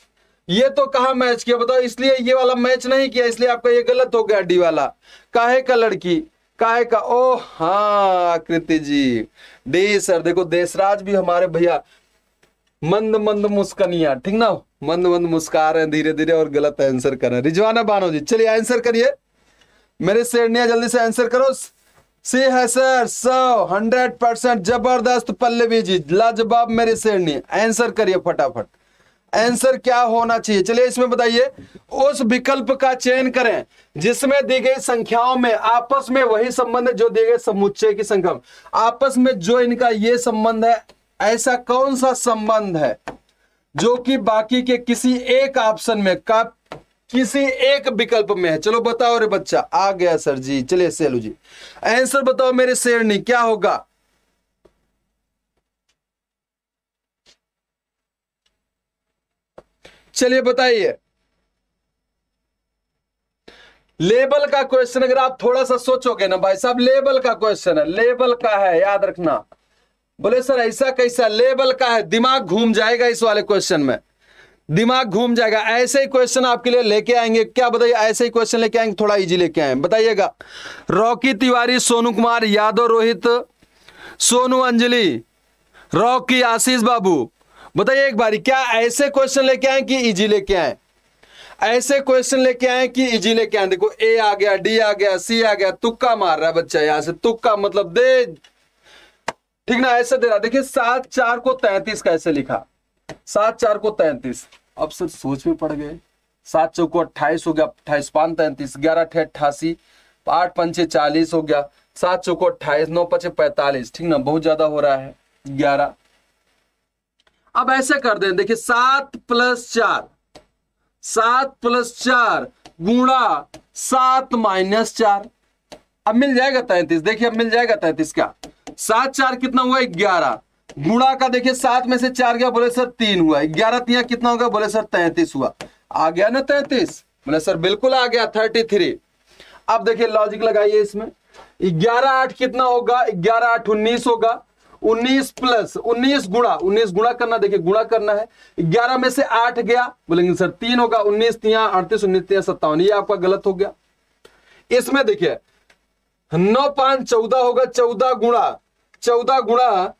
ये तो कहां मैच किया बताओ? इसलिए ये वाला मैच नहीं किया, इसलिए आपका ये गलत हो गया, डी वाला। काहे का लड़की, काय का, ओ हाँ आकृति जी, डी सर। देखो देशराज भी हमारे भैया मंद मंद मुस्कनिया, ठीक ना, मंद मंद मुस्का रहे हैं धीरे धीरे और गलत आंसर कर रहे हैं। रिजवाना बानो जी, चलिए आंसर करिए मेरे शेरनिया, जल्दी से आंसर करो। सी है सर, 100% जबरदस्त पल्लवी जी, लाजवाब मेरे शेरनी, आंसर करिए फटाफट। आंसर क्या होना चाहिए, चलिए इसमें बताइए। उस विकल्प का चयन करें जिसमें दी गई संख्याओं में आपस में वही संबंध है जो दिए गए समुच्चय की संख्या में, आपस में जो इनका ये संबंध है, ऐसा कौन सा संबंध है जो कि बाकी के किसी एक ऑप्शन में का किसी एक विकल्प में है। चलो बताओ रे बच्चा, आ गया सर जी। चलिए सेलू जी आंसर बताओ मेरे शेरनी, क्या होगा। चलिए बताइए। लेबल का क्वेश्चन अगर आप थोड़ा सा सोचोगे ना भाई साहब, लेबल का क्वेश्चन है, लेबल का है, याद रखना। बोले सर ऐसा कैसा, लेबल का है, दिमाग घूम जाएगा इस वाले क्वेश्चन में, दिमाग घूम जाएगा। ऐसे ही क्वेश्चन आपके लिए लेके आएंगे, क्या बताइए, ऐसे ही क्वेश्चन लेके आएंगे, थोड़ा इजी लेके आए, बताइएगा। रॉकी तिवारी, सोनू कुमार यादव, रोहित, सोनू, अंजलि, रॉकी, आशीष बाबू, बताइए एक बारी, क्या ऐसे क्वेश्चन लेके आए कि इजी लेके आए, ऐसे क्वेश्चन लेके आए कि इजी लेके आए। देखो ए आ गया, डी आ गया, सी आ गया, तुक्का मार रहा है बच्चा, यहां से तुक्का मतलब दे, ठीक ना, ऐसे दे रहा। देखिए 7 4 को 33 कैसे लिखा, 7 4 को 33, अब सर सोच में पड़ गए। 7 चौको 28 हो गया, 28 5 33, 11 8 88, 8 5 40 हो गया, 7 चौको 28, 9 5 45, ठीक ना, बहुत ज्यादा हो रहा है 11। अब ऐसे कर दें, देखिए 7 + 4, 7 + 4 गुणा 7 - 4, अब मिल जाएगा 33। देखिए अब मिल जाएगा 33 क्या, 7 4 कितना हुआ 11, गुणा का देखिए 7 में से 4 गया, बोले सर 3 हुआ, 11 3 कितना होगा, बोले सर 33 हुआ। आ गया ना 33, बोले सर बिल्कुल आ गया 33। अब देखिए लॉजिक लगाइए इसमें, 11 8 कितना होगा, 11 8 19 होगा, 19 + 19 गुणा, 19 गुणा करना, देखिए गुणा करना है, 11 में से 8 गया, बोलेंगे सर 3 होगा, 19 3 38, 19 3 57, ये आपका गलत हो गया। इसमें देखिए 9 5 14 होगा, 14 गुणा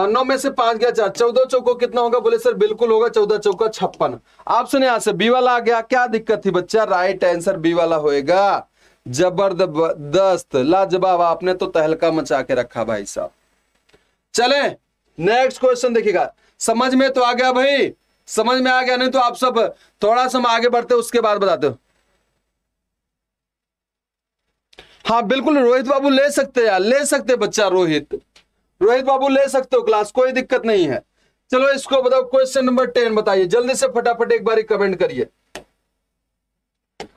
9 में से 5 गया 4, 14 चौको कितना होगा, बोले सर बिल्कुल होगा 14 चौका 56। ऑप्शन यहां से बी वाला आ गया, क्या दिक्कत थी बच्चा, राइट आंसर बी वाला होएगा। जबरदस्त, लाजवाब, आपने तो तहलका मचा के रखा भाई साहब। चले नेक्स्ट क्वेश्चन देखिएगा, समझ में तो आ गया भाई, समझ में आ गया, नहीं तो आप सब थोड़ा सा आगे बढ़ते उसके बाद बताते हो। हाँ बिल्कुल रोहित बाबू ले सकते यार, ले सकते बच्चा, रोहित बाबू ले सकते हो क्लास, कोई दिक्कत नहीं है। चलो इसको बताओ, क्वेश्चन नंबर 10 बताइए, जल्दी से फटाफट एक बार कमेंट करिए।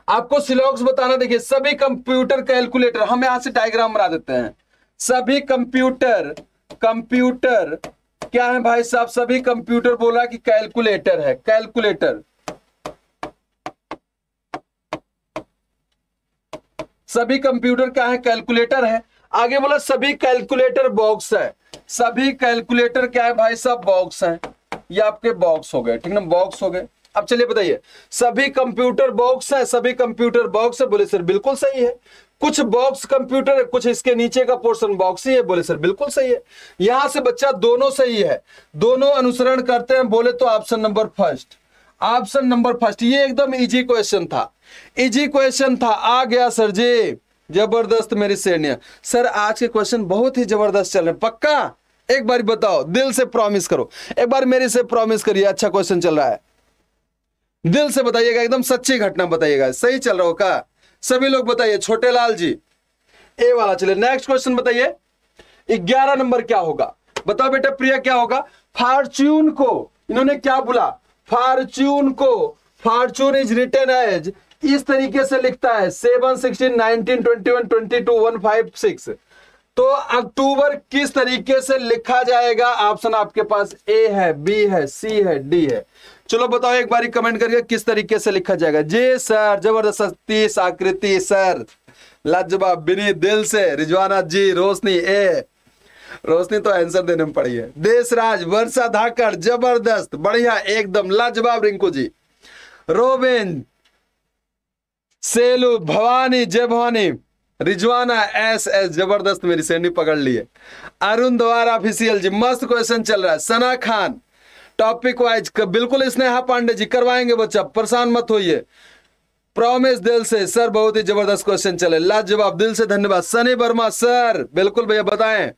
आपको सिलॉक्स बताना, देखिए सभी कंप्यूटर कैलकुलेटर, हम यहां से डायग्राम बना देते हैं। सभी कंप्यूटर क्या है भाई साहब, सभी कंप्यूटर बोला कि कैलकुलेटर है, कैलकुलेटर, सभी कंप्यूटर क्या है, कैलकुलेटर है। आगे बोला सभी कैलकुलेटर बॉक्स है, सभी कैलकुलेटर क्या है भाई साहब, बॉक्स है, ये आपके बॉक्स हो गए, ठीक ना, बॉक्स हो गए। अब चलिए बताइए, सभी कंप्यूटर बॉक्स है, सभी कंप्यूटर बॉक्स है, बोले सर बिल्कुल सही है। कुछ बॉक्स कंप्यूटर है, कुछ इसके नीचे का पोर्शन बॉक्स ही है, बोले सर बिल्कुल सही है। यहां से बच्चा दोनों सही है, दोनों अनुसरण करते हैं, बोले तो option number first, option number first. ये एकदम इजी क्वेश्चन था, इजी क्वेश्चन था, आ गया सर जी, जबरदस्त मेरी श्रेणियां। सर आज के क्वेश्चन बहुत ही जबरदस्त चल रहे हैं, पक्का एक बार बताओ, दिल से प्रॉमिस करो, एक बार मेरे से प्रॉमिस करिए अच्छा क्वेश्चन चल रहा है, दिल से बताइएगा, एकदम सच्ची घटना बताइएगा, सही चल रहा हो का, सभी लोग बताइए। छोटे लाल जी ए वाला, चलिए नेक्स्ट क्वेश्चन बताइए, 11 नंबर क्या होगा, बताओ बेटा प्रिया क्या होगा। फॉर्च्यून को इन्होंने क्या बोला, फॉर्च्यून को, फॉर्च्यून इज रिटन एज, इस तरीके से लिखता है 7 16 19 21 22 156, तो अक्टूबर किस तरीके से लिखा जाएगा, ऑप्शन आपके पास ए है, बी है, सी है, डी है। चलो बताओ एक बारी कमेंट करके किस तरीके से लिखा जाएगा। जी सर जबरदस्ती, आकृति सर, लाजवाब, बिनी दिल से, रिजवाना जी, रोशनी ए, रोशनी तो आंसर देने में पड़ी है, देशराज, वर्षा धाकड़, जबरदस्त, बढ़िया, एकदम लाजवाब, रिंकू जी, रोबिन, सेलू, भवानी, जय भवानी, रिजवाना एस एस, जबरदस्त, मेरी सैंडी पकड़ लिए। अरुण द्वारा ऑफिशियल जी, मस्त क्वेश्चन चल रहा है। सना खान टॉपिक वाइज बिल्कुल, स्नेहा पांडे जी करवाएंगे बच्चा, परेशान मत होइए। प्रॉमिस दिल से सर, बहुत ही जबरदस्त क्वेश्चन चले, लाजवाब, दिल से धन्यवाद। सनी वर्मा सर, बिल्कुल भैया बताएं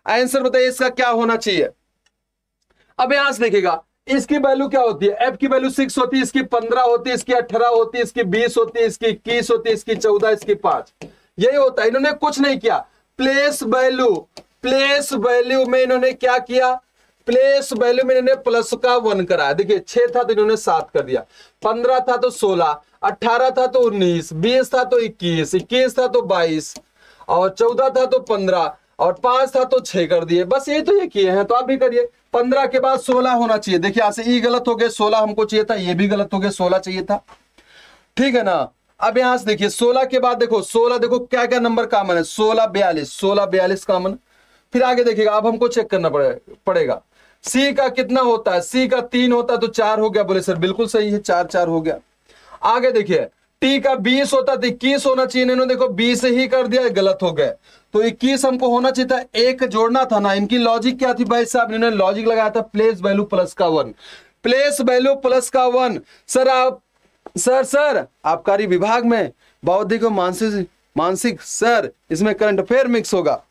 आंसर, बताइए इसका क्या होना चाहिए। अब यहां से देखिएगा, इसकी वैल्यू क्या होती है, एफ की वैल्यू 6 होती है, इसकी 15 होती है, इसकी 18 होती है, इसकी 20 होती है, इसकी 21 होती है, इसकी 14, इसकी 5, यही होता है। इन्होंने कुछ नहीं किया, प्लेस वैल्यू में इन्होंने क्या किया, प्लेस वैल्यू में इन्होंने प्लस का 1 कराया। देखिए 6 था तो इन्होंने 7 कर दिया, 15 था तो 16, 18 था तो 19, 20 था तो 21, 21 था तो 22, और 14 था तो 15, और 5 था तो 6 कर दिए। बस यही तो ये किए हैं, तो आप भी करिए। 15 के बाद 16 होना चाहिए। देखिए यहां से ई गलत हो गए, 16 हमको चाहिए था, ये भी गलत हो गया, 16 चाहिए था, ठीक है ना। अब यहां से देखिए 16 के बाद देखो 16, देखो क्या क्या नंबर कॉमन है, 16 42, 16 42 कॉमन। फिर आगे देखिएगा, अब हमको चेक करना पड़ेगा सी का कितना होता है, सी का 3 होता है तो 4 हो गया। बोले सर बिल्कुल सही है, 4 4 हो गया। आगे देखिए टी का 20 होता तो 21 होना चाहिए, इन्होंने देखो 20 ही कर दिया, गलत हो गए। तो 21 हमको होना चाहिए था, एक जोड़ना था ना। इनकी लॉजिक क्या थी भाई साहब, इन्होंने लॉजिक लगाया था प्लेस वैल्यू प्लस का 1, प्लेस वैल्यू प्लस का 1। सर आप सर आबकारी विभाग में बौद्धिक और मानसिक सर, इसमें करंट अफेयर मिक्स होगा।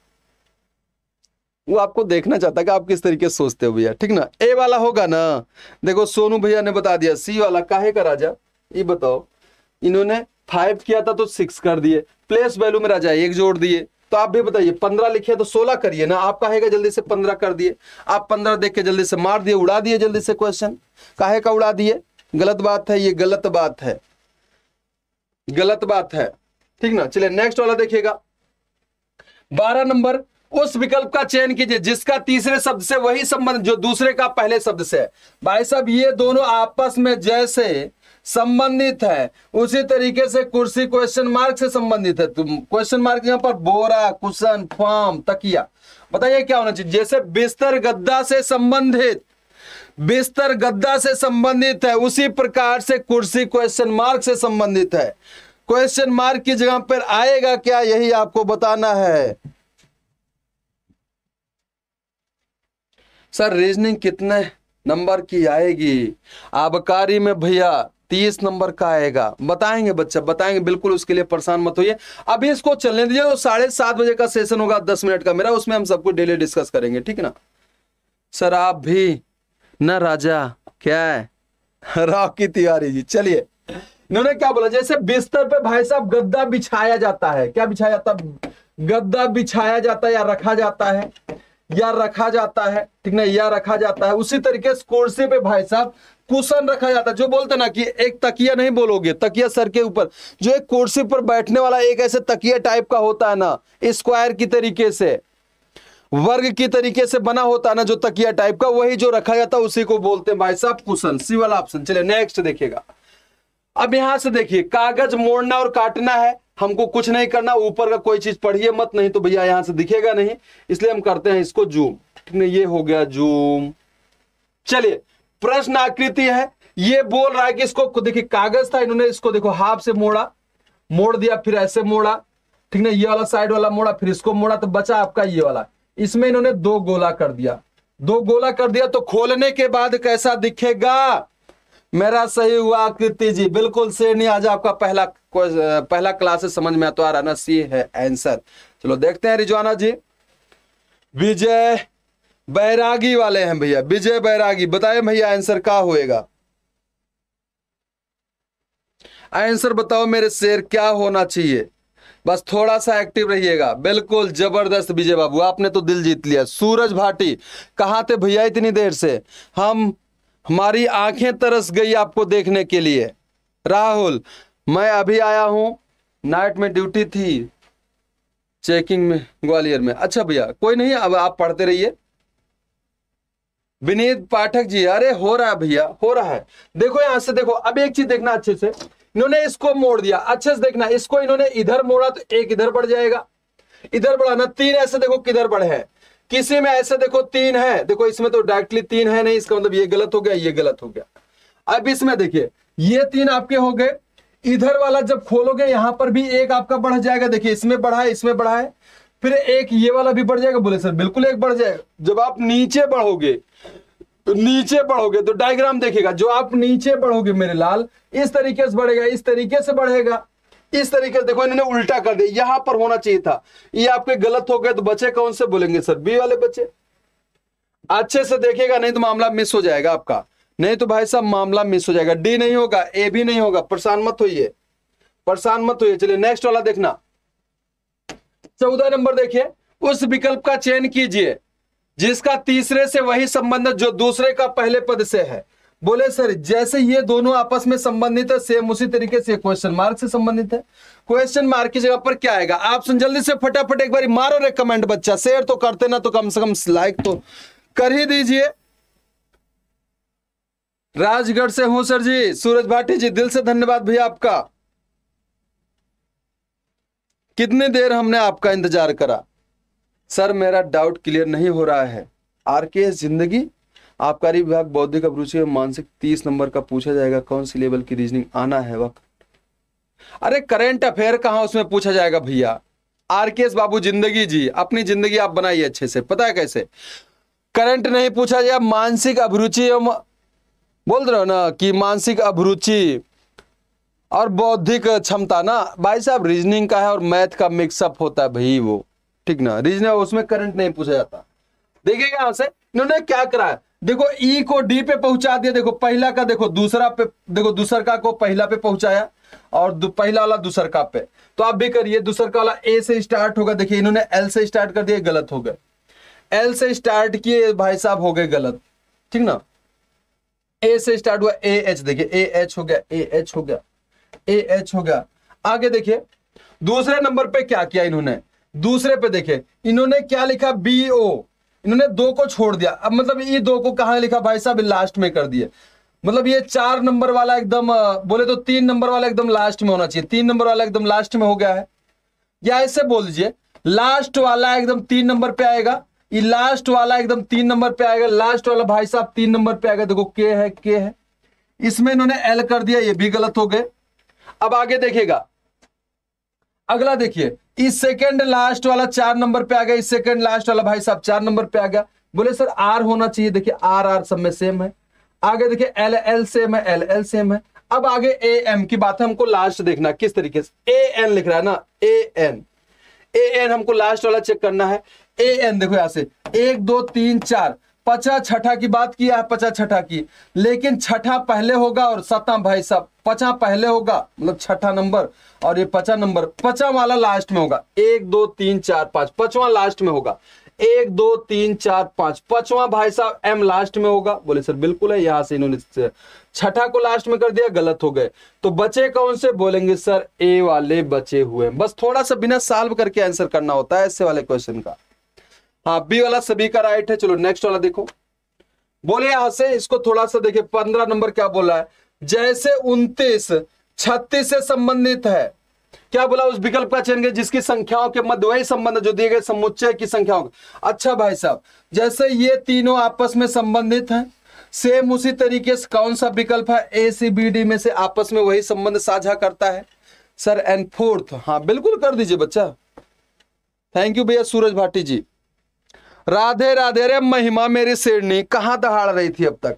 वो आपको देखना चाहता है कि आप किस तरीके से सोचते हो भैया, ठीक ना। ए वाला होगा ना, देखो सोनू भैया ने बता दिया। सी वाला काहे का राजा, ये बताओ। इन्होंने 5 किया था तो 6 कर दिए, प्लेस वैल्यू में राजा 1 जोड़ दिए। तो आप भी बताइए, 15 लिखे तो 16 करिए ना। आप काहे का जल्दी से 15 कर दिए, आप 15 देख के जल्दी से मार दिए, उड़ा दिए जल्दी से क्वेश्चन। काहे का उड़ा दिए, गलत बात है, ये गलत बात है, गलत बात है, ठीक ना। चलिए नेक्स्ट वाला देखिएगा, 12 नंबर। उस विकल्प का चयन कीजिए जिसका तीसरे शब्द से वही संबंध जो दूसरे का पहले शब्द से है। भाई साहब ये दोनों आपस में जैसे संबंधित है, उसी तरीके से कुर्सी क्वेश्चन मार्क से संबंधित है। तुम क्वेश्चन मार्क यहां पर बोरा, कुशन, फॉर्म, तकिया, बताइए क्या होना चाहिए। जैसे बिस्तर गद्दा से संबंधित, बिस्तर गद्दा से संबंधित है, उसी प्रकार से कुर्सी क्वेश्चन मार्क से संबंधित है। क्वेश्चन मार्क की जगह पर आएगा क्या, यही आपको बताना है। सर रीजनिंग कितने नंबर की आएगी, आबकारी में भैया 30 नंबर का आएगा। बताएंगे बच्चा, बताएंगे, बिल्कुल उसके लिए परेशान मत होइए। अभी इसको चलने दीजिए, तो 7:30 बजे का सेशन होगा, 10 मिनट का मेरा, उसमें हम सब कुछ डेली डिस्कस करेंगे, ठीक है ना। सर आप भी ना राजा, क्या है रॉकी तिवारी जी। चलिए इन्होंने क्या बोला, जैसे बिस्तर पे भाई साहब गद्दा बिछाया जाता है, क्या बिछाया जाता है, गद्दा बिछाया जाता है या रखा जाता है, या रखा जाता है, ठीक ना, या रखा जाता है। उसी तरीके से कुर्सी पे भाई साहब कुशन रखा जाता है। जो बोलते ना कि एक तकिया नहीं बोलोगे, तकिया सर के ऊपर, जो एक कुर्सी पर बैठने वाला एक ऐसे तकिया टाइप का होता है ना, स्क्वायर की तरीके से, वर्ग की तरीके से बना होता है ना जो तकिया टाइप का, वही जो रखा जाता है उसी को बोलते हैं भाई साहब कुशन। सी वाला ऑप्शन। चलिए नेक्स्ट देखिएगा, अब यहां से देखिए कागज मोड़ना और काटना है, हमको कुछ नहीं करना, ऊपर का कोई चीज पढ़िए मत, नहीं तो भैया यहां से दिखेगा नहीं, इसलिए हम करते हैं इसको जूम, ठीक है, ये हो गया जूम। चलिए प्रश्न आकृति है, ये बोल रहा है कि इसको देखिए, कागज था, इन्होंने इसको देखो हाफ से मोड़ा, मोड़ दिया, फिर ऐसे मोड़ा, ठीक ना, ये वाला साइड वाला मोड़ा, फिर इसको मोड़ा, तो बचा आपका ये वाला। इसमें इन्होंने 2 गोला कर दिया, 2 गोला कर दिया, तो खोलने के बाद कैसा दिखेगा, मेरा सही हुआ आकृति जी, बिल्कुल से नहीं। आज आपका पहला क्लास से समझ में तो आ रहा ना, सी है आंसर। चलो देखते हैं रिजवाना जी, विजय बैरागी वाले हैं भैया, विजय बैरागी, बताए भैया आंसर क्या होएगा, आंसर बताओ मेरे शेर, क्या होना चाहिए। बस थोड़ा सा एक्टिव रहिएगा। बिल्कुल जबरदस्त विजय बाबू, आपने तो दिल जीत लिया। सूरज भाटी, कहाँ थे भैया इतनी देर से, हमारी आंखें तरस गई आपको देखने के लिए। राहुल, मैं अभी आया हूं, नाइट में ड्यूटी थी चेकिंग में ग्वालियर में। अच्छा भैया कोई नहीं, अब आप पढ़ते रहिए। विनीत पाठक जी, अरे हो रहा है भैया, हो रहा है। देखो यहां से देखो, अब एक चीज देखना अच्छे से, इन्होंने इसको मोड़ दिया, अच्छे से देखना, इसको इन्होंने इधर मोड़ा तो 1 इधर बढ़ जाएगा, इधर बढ़ा ना, 3 ऐसे देखो किधर बढ़े हैं, किसी में ऐसे देखो 3 है, देखो इसमें तो डायरेक्टली 3 है नहीं, इसका मतलब ये गलत हो गया, ये गलत हो गया। अब इसमें देखिए ये 3 आपके हो गए, इधर वाला जब खोलोगे यहां पर भी एक आपका बढ़ जाएगा, देखिए इसमें बढ़ा है, इसमें बढ़ा है, फिर एक ये वाला भी बढ़ जाएगा। बोले सर बिल्कुल एक बढ़ जाएगा। जब आप नीचे बढ़ोगे, तो नीचे बढ़ोगे तो डायग्राम देखिएगा, जो आप नीचे बढ़ोगे मेरे लाल इस तरीके से बढ़ेगा, इस तरीके से बढ़ेगा, इस तरीके से। देखो इन्होंने उल्टा कर दिया, यहां पर होना चाहिए था, ये आपके गलत हो गए। तो बचे कौन से बोलेंगे सर? बी वाले बचे। अच्छे से देखिएगा, नहीं तो मामला मिस हो जाएगा आपका, नहीं तो भाई साहब मामला मिस हो जाएगा। डी नहीं होगा, ए भी नहीं होगा, परेशान मत होइए, परेशान मत होइए। चलिए नेक्स्ट वाला देखना, 14 नंबर देखिए, उस विकल्प का चयन कीजिए जिसका तीसरे से वही संबंध जो दूसरे का पहले पद से है। बोले सर जैसे ये दोनों आपस में संबंधित है, सेम उसी तरीके से क्वेश्चन मार्क से संबंधित है। क्वेश्चन मार्क की जगह पर क्या आएगा? आप सुन जल्दी से फटाफट एक बार मारो रे कमेंट, बच्चा शेयर तो करते ना, तो कम से कम लाइक तो कर ही दीजिए। राजगढ़ से हूं सर जी, सूरज भाटी जी, दिल से धन्यवाद भैया आपका। कितनी देर हमने आपका इंतजार करा। सर मेरा डाउट क्लियर नहीं हो रहा है। आरकेएस जिंदगी, आबकारी विभाग, बौद्धिक अभिरुचि और मानसिक, 30 नंबर का पूछा जाएगा। कौन सी लेवल की रीजनिंग आना है वक्त? अरे करेंट अफेयर कहां उसमें पूछा जाएगा भैया। आरकेएस बाबू जिंदगी जी, अपनी जिंदगी आप बनाइए अच्छे से। पता है कैसे? करंट नहीं पूछा जाए, मानसिक अभिरुचि, बोल रहे हो ना कि मानसिक अभिरुचि और बौद्धिक क्षमता ना भाई साहब, रीजनिंग का है और मैथ का मिक्सअप होता है भाई वो, ठीक ना। रीजनिंग उसमें करंट नहीं पूछा जाता। देखिएगा यहां से इन्होंने क्या करा है, देखो ई को डी पे पहुंचा दिया, देखो पहला का देखो दूसरा पे, देखो दूसरका को पहला पे पहुंचाया और पहला वाला दूसरका पे। तो आप भी करिए, दूसरका वाला ए से स्टार्ट होगा, देखिए इन्होंने एल से स्टार्ट कर दिया, गलत हो गए। एल से स्टार्ट किए भाई साहब, हो गए गलत, ठीक ना। ए से स्टार्ट हुआ, ए एच, देखिए ए एच हो गया, ए एच हो गया, ए एच हो गया। आगे देखिए दूसरे नंबर पे क्या किया इन्होंने, दूसरे पे देखिए इन्होंने क्या लिखा, बी ओ, इन्होंने दो को छोड़ दिया। अब मतलब ये दो को कहां लिखा भाई साहब, लास्ट में कर दिए। मतलब ये 4 नंबर वाला एकदम, बोले तो 3 नंबर वाला एकदम लास्ट में होना चाहिए, 3 नंबर वाला एकदम लास्ट में हो गया है। या ऐसे बोल दीजिए, लास्ट वाला एकदम 3 नंबर पे आएगा, ये लास्ट वाला एकदम 3 नंबर पे आएगा, लास्ट वाला भाई साहब 3 नंबर पे आएगा। देखो के है, के है, इसमें इन्होंने एल कर दिया, ये भी गलत हो गए। अब आगे देखिएगा, अगला देखिए, इस सेकंड लास्ट वाला 4 नंबर पे आ गया, इस सेकंड लास्ट वाला भाई साहब 4 नंबर पे आ गया। बोले सर आर होना चाहिए, देखिए आर आर सब में सेम है। आगे देखिए एल एल सेम है, एल एल सेम है। अब आगे ए एम की बात है, हमको लास्ट देखना किस तरीके से। ए एन लिख रहा है ना, ए एन, ए एन हमको लास्ट वाला चेक करना है। ए एन देखो यहां से 1 2 3 4, पचा छठा की बात किया है, पचा छठा की, लेकिन छठा पहले होगा और सता भाई साहब पचा पहले होगा, मतलब छठा नंबर, और ये पचा नंबर, पचा वाला लास्ट में होगा। 1 2 3 4 5, पचवां लास्ट में होगा। 1 2 3 4 5, पचवां भाई साहब एम लास्ट में होगा। बोले सर बिल्कुल है, यहां से इन्होंने छठा को लास्ट में कर दिया, गलत हो गए। तो बचे कौन से? बोलेंगे सर ए वाले बचे हुए। बस थोड़ा सा बिना सॉल्व करके आंसर करना होता है ऐसे वाले क्वेश्चन का। हाँ बी वाला सभी का राइट है। चलो नेक्स्ट वाला देखो, बोले यहां से इसको थोड़ा सा देखिए, 15 नंबर क्या बोला है, जैसे 29 36 से संबंधित है। क्या बोला? उस विकल्प का चयन कीजिए जिसकी संख्याओं के मध्य वही संबंध जो दिए गए समुच्चय की संख्याओं का। अच्छा भाई साहब, जैसे ये तीनों आपस में संबंधित हैं, सेम उसी तरीके से कौन सा विकल्प है, ए सी बी डी में से आपस में वही संबंध साझा करता है सर। एंड फोर्थ, हाँ बिल्कुल कर दीजिए बच्चा। थैंक यू भैया सूरज भाटी जी। राधे राधे रे महिमा मेरी शेरनी, कहां दहाड़ रही थी अब तक।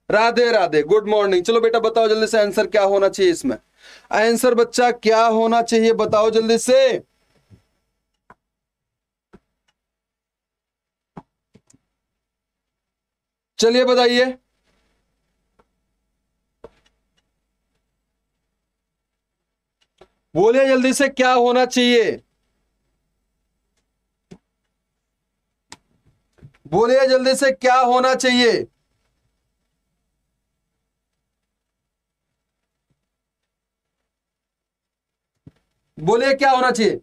Radhe Radhe, good morning. चलो बेटा बताओ जल्दी से आंसर क्या होना चाहिए इसमें। आंसर बच्चा क्या होना चाहिए बताओ जल्दी से। चलिए बताइए, बोलिए जल्दी से क्या होना चाहिए, बोलिए जल्दी से क्या होना चाहिए। बोलिए क्या होना चाहिए।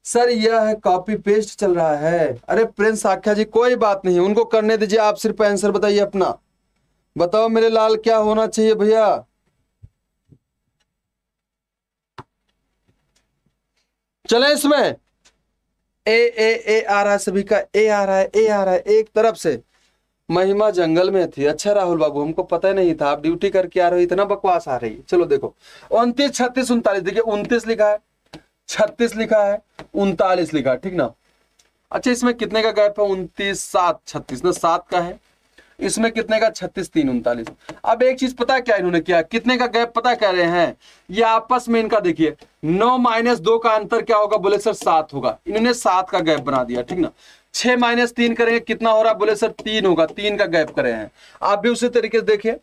सर यह कॉपी पेस्ट चल रहा है। अरे प्रिंस आख्या जी कोई बात नहीं, उनको करने दीजिए, आप सिर्फ आंसर बताइए अपना। बताओ मेरे लाल क्या होना चाहिए भैया। चले इसमें ए ए ए आ रहा है, सभी का ए आ रहा है, ए आ रहा है एक तरफ से। महिमा जंगल में थी। अच्छा राहुल बाबू, हमको पता नहीं था, आप ड्यूटी करके आ रहे हो, इतना बकवास आ रही है। चलो देखो 29, 36, 39, देखिए 29 लिखा है, 36 लिखा है, 39 लिखा है, ठीक ना। अच्छा इसमें कितने का गैप है? 29, 7, 36 ना, 7 का है। इसमें कितने का? 36, 3, 39। अब एक चीज पता क्या इन्होंने किया, कितने का गैप पता कह रहे हैं, ये आपस में इनका देखिए 9 - 2 का अंतर क्या होगा? बोले सर 7 होगा। इन्होंने 7 का गैप बना दिया, ठीक ना। 6 - 3 करेंगे कितना हो रहा है? बोले सर 3 होगा, 3 का गैप करे हैं। आप भी उसी तरीके से देखिए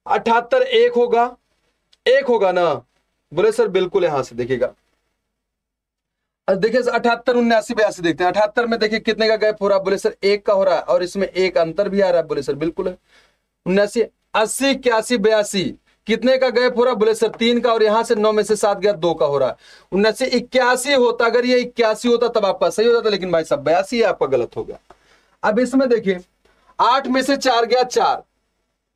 78 1 होगा, 1 होगा ना? बोले सर बिल्कुल, यहां से देखिएगा, देखिए 78 79 82 देखते हैं। 78 में देखिए कितने का गैप हो रहा है? बोले सर 1 का हो रहा है, और इसमें 1 अंतर भी आ रहा है। बोले सर बिल्कुल है। 79 80 81 82 कितने का गैप हो रहा है? बोले सर 3 का, और यहां से 9 में से 7 गया 2 का हो रहा है। 79 81 होता, अगर ये 81 होता तब आपका सही हो जाता, लेकिन भाई साहब 82 आपका गलत हो गया। अब इसमें देखिए 8 में से 4 गया 4,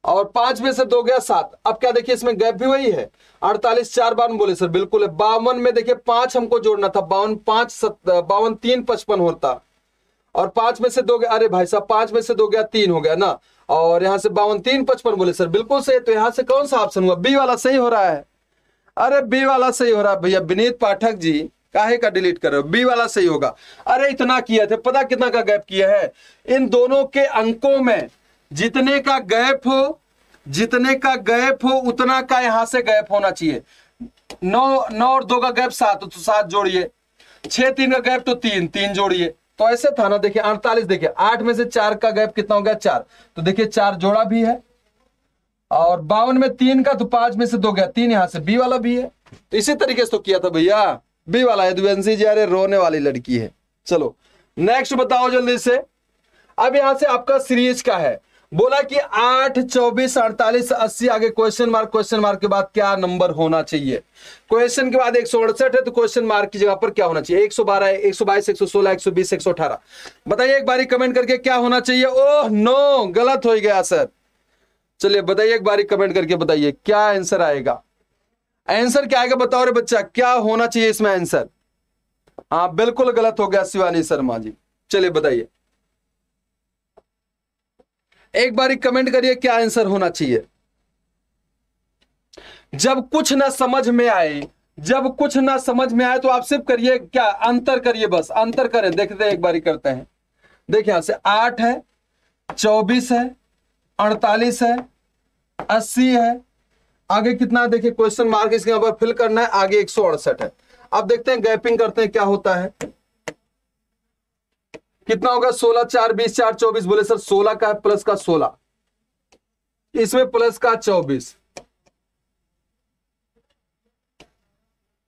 और 5 में से 2 गया 7। अब क्या देखिए इसमें गैप भी वही है। 48 4 52, बोले सर बिल्कुल है। 52 में देखिए 5 हमको जोड़ना था, 52 5 52 3 55 होता, और 5 में से 2 गया, अरे भाई साहब 5 में से 2 गया 3 हो गया ना, और यहां से 52 3 55, बोले सर बिल्कुल सही। तो यहां से कौन सा ऑप्शन हुआ? बी वाला सही हो रहा है। अरे बी वाला सही हो रहा है भैया। विनीत पाठक जी काहे का डिलीट कर रहे हो? बी वाला सही होगा। अरे इतना किए थे, पता कितना का गैप किया है? इन दोनों के अंकों में जितने का गैप हो, जितने का गैप हो उतना का यहां से गैप होना चाहिए। 9 और 2 का गैप 7, तो 7 जोड़िए। 6 3 का गैप तो 3 3 जोड़िए। तो ऐसे था ना। देखिए 48, देखिए 8 में से 4 का गैप कितना हो गया? 4, तो देखिए 4 जोड़ा भी है, और 52 में 3 का, तो 5 में से 2 गया 3, यहां से बी वाला भी है। तो इसी तरीके से तो किया था भैया, बी वाला है। द्विवेंशी जी, अरे रोने वाली लड़की है। चलो नेक्स्ट बताओ जल्दी से। अब यहां से आपका सीरीज का है, बोला कि 8 24 48 80, आगे क्वेश्चन मार्क के बाद क्या नंबर होना चाहिए? क्वेश्चन के बाद 168 है, तो क्वेश्चन मार्क की जगह पर क्या होना चाहिए? 112 है, 122 116 120 118। बताइए एक बारी कमेंट करके क्या होना चाहिए? ओह नो, गलत हो गया सर। चलिए बताइए एक बारी कमेंट करके, बताइए क्या आंसर आएगा? आंसर क्या आएगा बताओ रे बच्चा, क्या होना चाहिए इसमें आंसर? हाँ बिल्कुल गलत हो गया शिवानी शर्मा जी। चलिए बताइए, एक बारी कमेंट करिए क्या आंसर होना चाहिए। जब कुछ ना समझ में आए, जब कुछ ना समझ में आए तो आप सिर्फ करिए क्या? अंतर करिए, बस अंतर करें। देखते हैं, एक बारी करते हैं। देखिए यहां से 8 है, 24 है, 48 है, 80 है, आगे कितना? देखिए क्वेश्चन मार्क इसके ऊपर फिल करना है, आगे 168 है। अब देखते हैं, गैपिंग करते हैं क्या होता है। कितना होगा? 16 4 20 4 24, बोले सर 16 का है, प्लस का 16, इसमें प्लस का 24,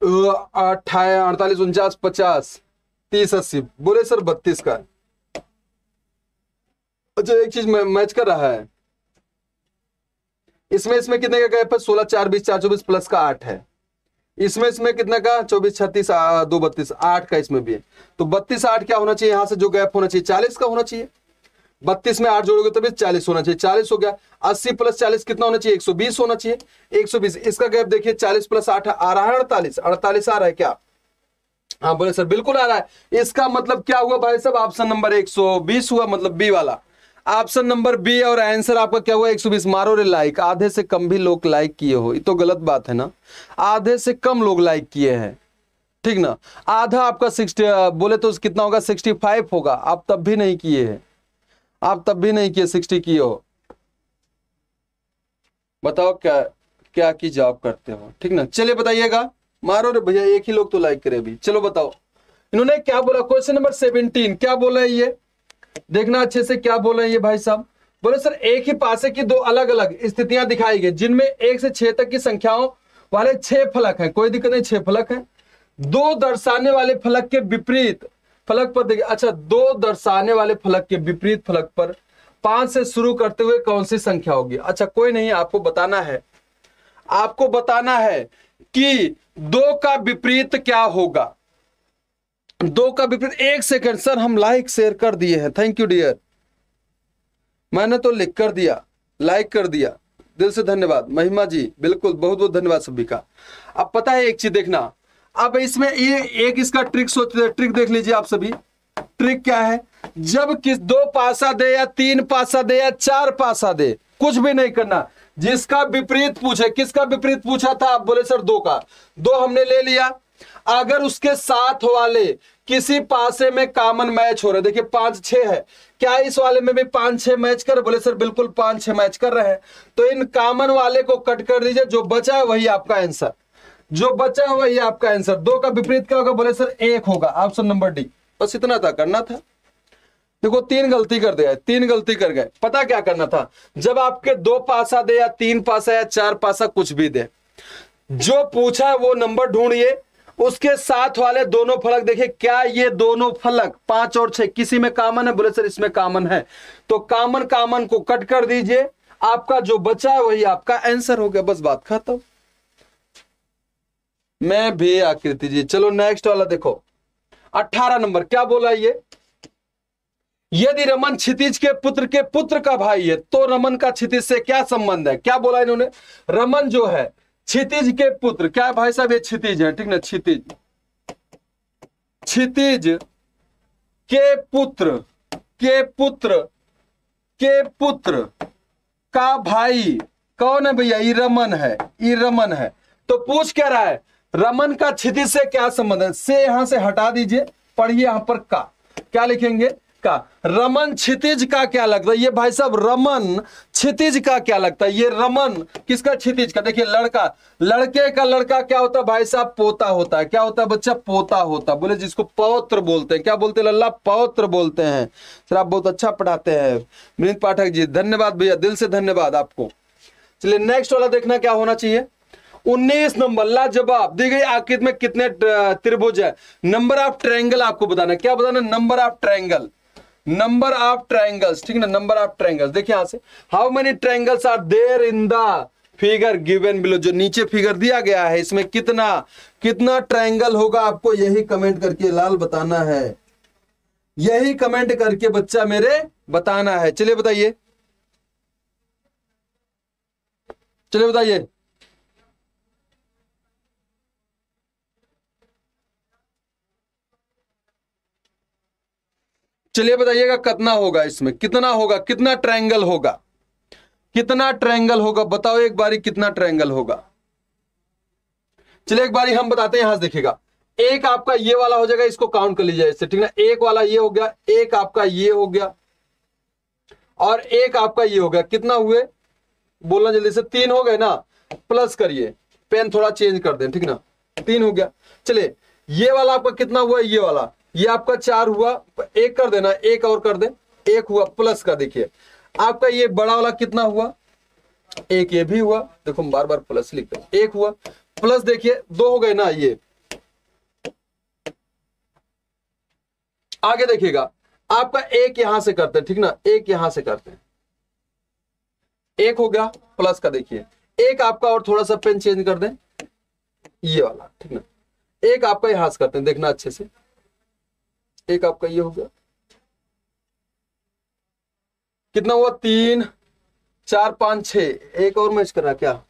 28 48 49 50 30 80, बोले सर 32 का है। अच्छा एक चीज मैच कर रहा है, इसमें कितने का गैप है? 16 4 20 4 24 प्लस का 8 है। इसमें कितना का? 24 36 2 32, 8 का इसमें भी है। तो 32 8 क्या होना चाहिए? यहां से जो गैप होना चाहिए 40 का होना चाहिए। 32 में 8 जोड़ोगे तभी 40 होना चाहिए, 40 हो गया। 80 प्लस 40 कितना होना चाहिए? 120 होना चाहिए। 120, इसका गैप देखिए 40 प्लस 8 आ रहा है 48, 48 आ रहा है क्या? हाँ बोले सर बिल्कुल आ रहा है। इसका मतलब क्या हुआ भाई साहब? ऑप्शन नंबर 120 हुआ, मतलब बी वाला ऑप्शन नंबर बी। और आंसर आपका क्या हुआ? 120। मारो रे लाइक, आधे से कम भी लोग लाइक किए हो, ये तो गलत बात है ना। आधे से कम लोग लाइक किए हैं, ठीक ना। आधा आपका 60 बोले तो कितना होगा? 65 होगा। आप तब भी नहीं किए हैं, आप तब भी नहीं किए, 60 किए हो। बताओ क्या क्या की जॉब करते हो, ठीक ना। चलिए बताइएगा। मारो रे भैया, एक ही लोग तो लाइक करे अभी। चलो बताओ इन्होंने क्या बोला? क्वेश्चन नंबर 17 क्या बोला है ये? देखना अच्छे से क्या बोल रहे हैं ये भाई साहब। बोले सर एक ही पासे की दो अलग अलग स्थितियां दिखाई गई जिनमें 1 से 6 तक की संख्याओं वाले 6 फलक हैं। कोई दिक्कत नहीं, 6 फलक हैं। 2 दर्शाने वाले फलक के विपरीत फलक पर देखिए। अच्छा 2 दर्शाने वाले फलक के विपरीत फलक पर 5 से शुरू करते हुए कौन सी संख्या होगी? अच्छा कोई नहीं, आपको बताना है, आपको बताना है कि 2 का विपरीत क्या होगा। 2 का विपरीत, 1 सेकंड सर, हम लाइक शेयर कर दिए हैं, थैंक यू डियर। मैंने तो लिख कर दिया, लाइक कर दिया, दिल से धन्यवाद महिमा जी, बिल्कुल बहुत बहुत धन्यवाद सभी का। अब पता है एक चीज देखना, अब इसमें ये एक इसका ट्रिक सोचते, ट्रिक देख लीजिए आप सभी। ट्रिक क्या है? जब किस 2 पासा दे या 3 पासा दे या 4 पासा दे, कुछ भी नहीं करना, जिसका विपरीत पूछे। किसका विपरीत पूछा था? आप बोले सर 2 का, 2 हमने ले लिया। अगर उसके साथ वाले किसी पासे में कॉमन मैच हो रहे, देखिए 5 6 है, क्या इस वाले में भी 5 6 मैच कर? बोले सर बिल्कुल 5 6 मैच कर रहे हैं। तो इन कॉमन वाले को कट कर दीजिए, जो बचा है वही आपका आंसर, जो बचा है वही आपका आंसर। 2 का विपरीत क्या होगा? बोले सर 1 होगा, ऑप्शन नंबर डी। बस इतना था, करना था। देखो 3 गलती कर दिया, 3 गलती कर गए। पता क्या करना था? जब आपके 2 पासा दे या 3 पासा या 4 पासा कुछ भी दे, जो पूछा है वो नंबर ढूंढिए, उसके साथ वाले दोनों फलक देखिए, क्या ये दोनों फलक 5 और 6 किसी में कॉमन है? बोले सर इसमें कॉमन है, तो कॉमन कॉमन को कट कर दीजिए, आपका जो बचा है वही आपका आंसर हो गया। बस बात खत्म। मैं भी आकृति जी। चलो नेक्स्ट वाला देखो, 18 नंबर क्या बोला ये? यदि रमन क्षितिज के पुत्र का भाई है तो रमन का क्षितिज से क्या संबंध है? क्या बोला इन्होंने? रमन जो है क्षितिज के पुत्र, क्या है भाई साहब? ये क्षितिज है, ठीक ना, क्षितिज, क्षितिज के पुत्र, के पुत्र, के पुत्र का भाई कौन है भैया? ये रमन है, ये रमन है। तो पूछ क्या रहा है? रमन का क्षितिज से क्या संबंध है? से यहां से हटा दीजिए, पढ़िए यहां पर का, क्या लिखेंगे? का। रमन क्षितिज का क्या लगता है? ये भाई साहब रमन क्षितिज का क्या लगता है? ये रमन किसका? क्षितिज का। देखिए लड़का, लड़के का लड़का क्या होता है भाई साहब? पोता होता है। क्या होता है बच्चा? पोता होता है। बोले जिसको पौत्र बोलते हैं, क्या बोलते हैं लल्ला? पौत्र बोलते हैं। सर आप बहुत अच्छा पढ़ाते हैं मृत पाठक जी, धन्यवाद भैया, दिल से धन्यवाद आपको। चलिए नेक्स्ट वाला देखना क्या होना चाहिए। 19 नंबर, लाजवाब। दी गई आकृति में कितने त्रिभुज है? नंबर ऑफ ट्रायंगल आपको बताना। क्या बताना? Number of triangle, number of triangles, ठीक है ना, नंबर ऑफ ट्रायंगल्स। देखिए यहां से, how many triangles are there in the figure given below, जो नीचे फिगर दिया गया है इसमें कितना कितना ट्रायंगल होगा, आपको यही कमेंट करके लाल बताना है, यही कमेंट करके बच्चा मेरे बताना है। चलिए बताइए, चलिए बताइए। चलिए बताइएगा कितना होगा इसमें, कितना होगा, कितना ट्रायंगल होगा, कितना ट्रायंगल होगा? बताओ एक बारी कितना ट्रायंगल होगा। चलिए एक बारी हम बताते हैं, यहां से देखिएगा। एक आपका ये वाला हो जाएगा, इसको काउंट कर लीजिए इससे, ठीक ना। एक वाला ये हो गया, एक आपका ये हो गया, और एक आपका ये हो गया। कितना हुए? बोलना जल्दी से। 3 हो गए ना, प्लस करिए, पेन थोड़ा चेंज कर दें, ठीक ना। 3 हो गया। चलिए ये वाला आपका कितना हुआ? ये वाला, ये आपका 4 हुआ, एक कर देना, एक और कर दे, 1 हुआ, प्लस का देखिए आपका ये बड़ा वाला कितना हुआ? 1 ये भी हुआ, देखो बार बार प्लस लिख रहे, 1 हुआ, प्लस देखिए 2 हो गए ना। ये आगे देखिएगा आपका 1 यहां से करते हैं, ठीक ना, 1 यहां से करते हैं, 1 हो गया, प्लस का देखिए 1 आपका, और थोड़ा सा पेन चेंज कर दें, ये वाला, ठीक ना। 1 आपका यहां से करते हैं, देखना अच्छे से, 1 आपका ये हो गया, कितना हुआ? 3 4 5 6, एक और मैच करा क्या?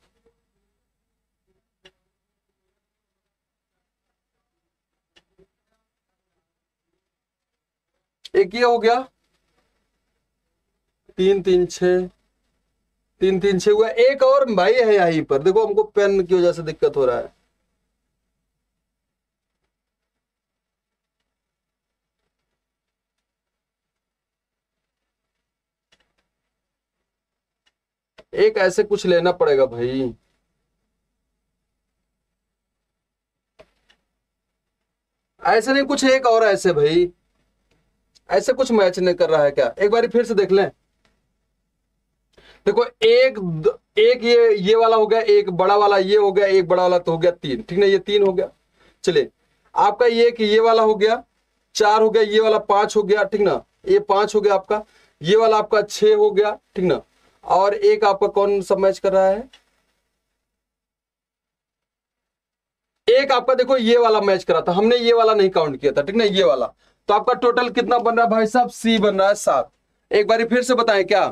एक ये हो गया, 3 3 6, 3 3 6 हुआ, एक और भाई है यहीं पर, देखो हमको पेन की वजह से दिक्कत हो रहा है। एक ऐसे कुछ लेना पड़ेगा भाई, ऐसे नहीं, कुछ एक और ऐसे भाई, ऐसे कुछ मैच नहीं कर रहा है क्या? एक बार फिर से देख लें। देखो एक ये वाला हो गया, एक बड़ा वाला ये हो गया, एक बड़ा वाला तो हो गया 3, ठीक ना, ये 3 हो गया। चलिए आपका ये वाला हो गया 4 हो गया, ये वाला 5 हो गया, ठीक ना, ये 5 हो गया आपका, ये वाला आपका 6 हो गया, ठीक ना, और एक आपका कौन सा मैच कर रहा है? एक आपका देखो ये वाला मैच करा था, हमने ये वाला नहीं काउंट किया था, ठीक ना, ये वाला। तो आपका टोटल कितना बन रहा है भाई साहब? सी बन रहा है 7। एक बार फिर से बताएं क्या?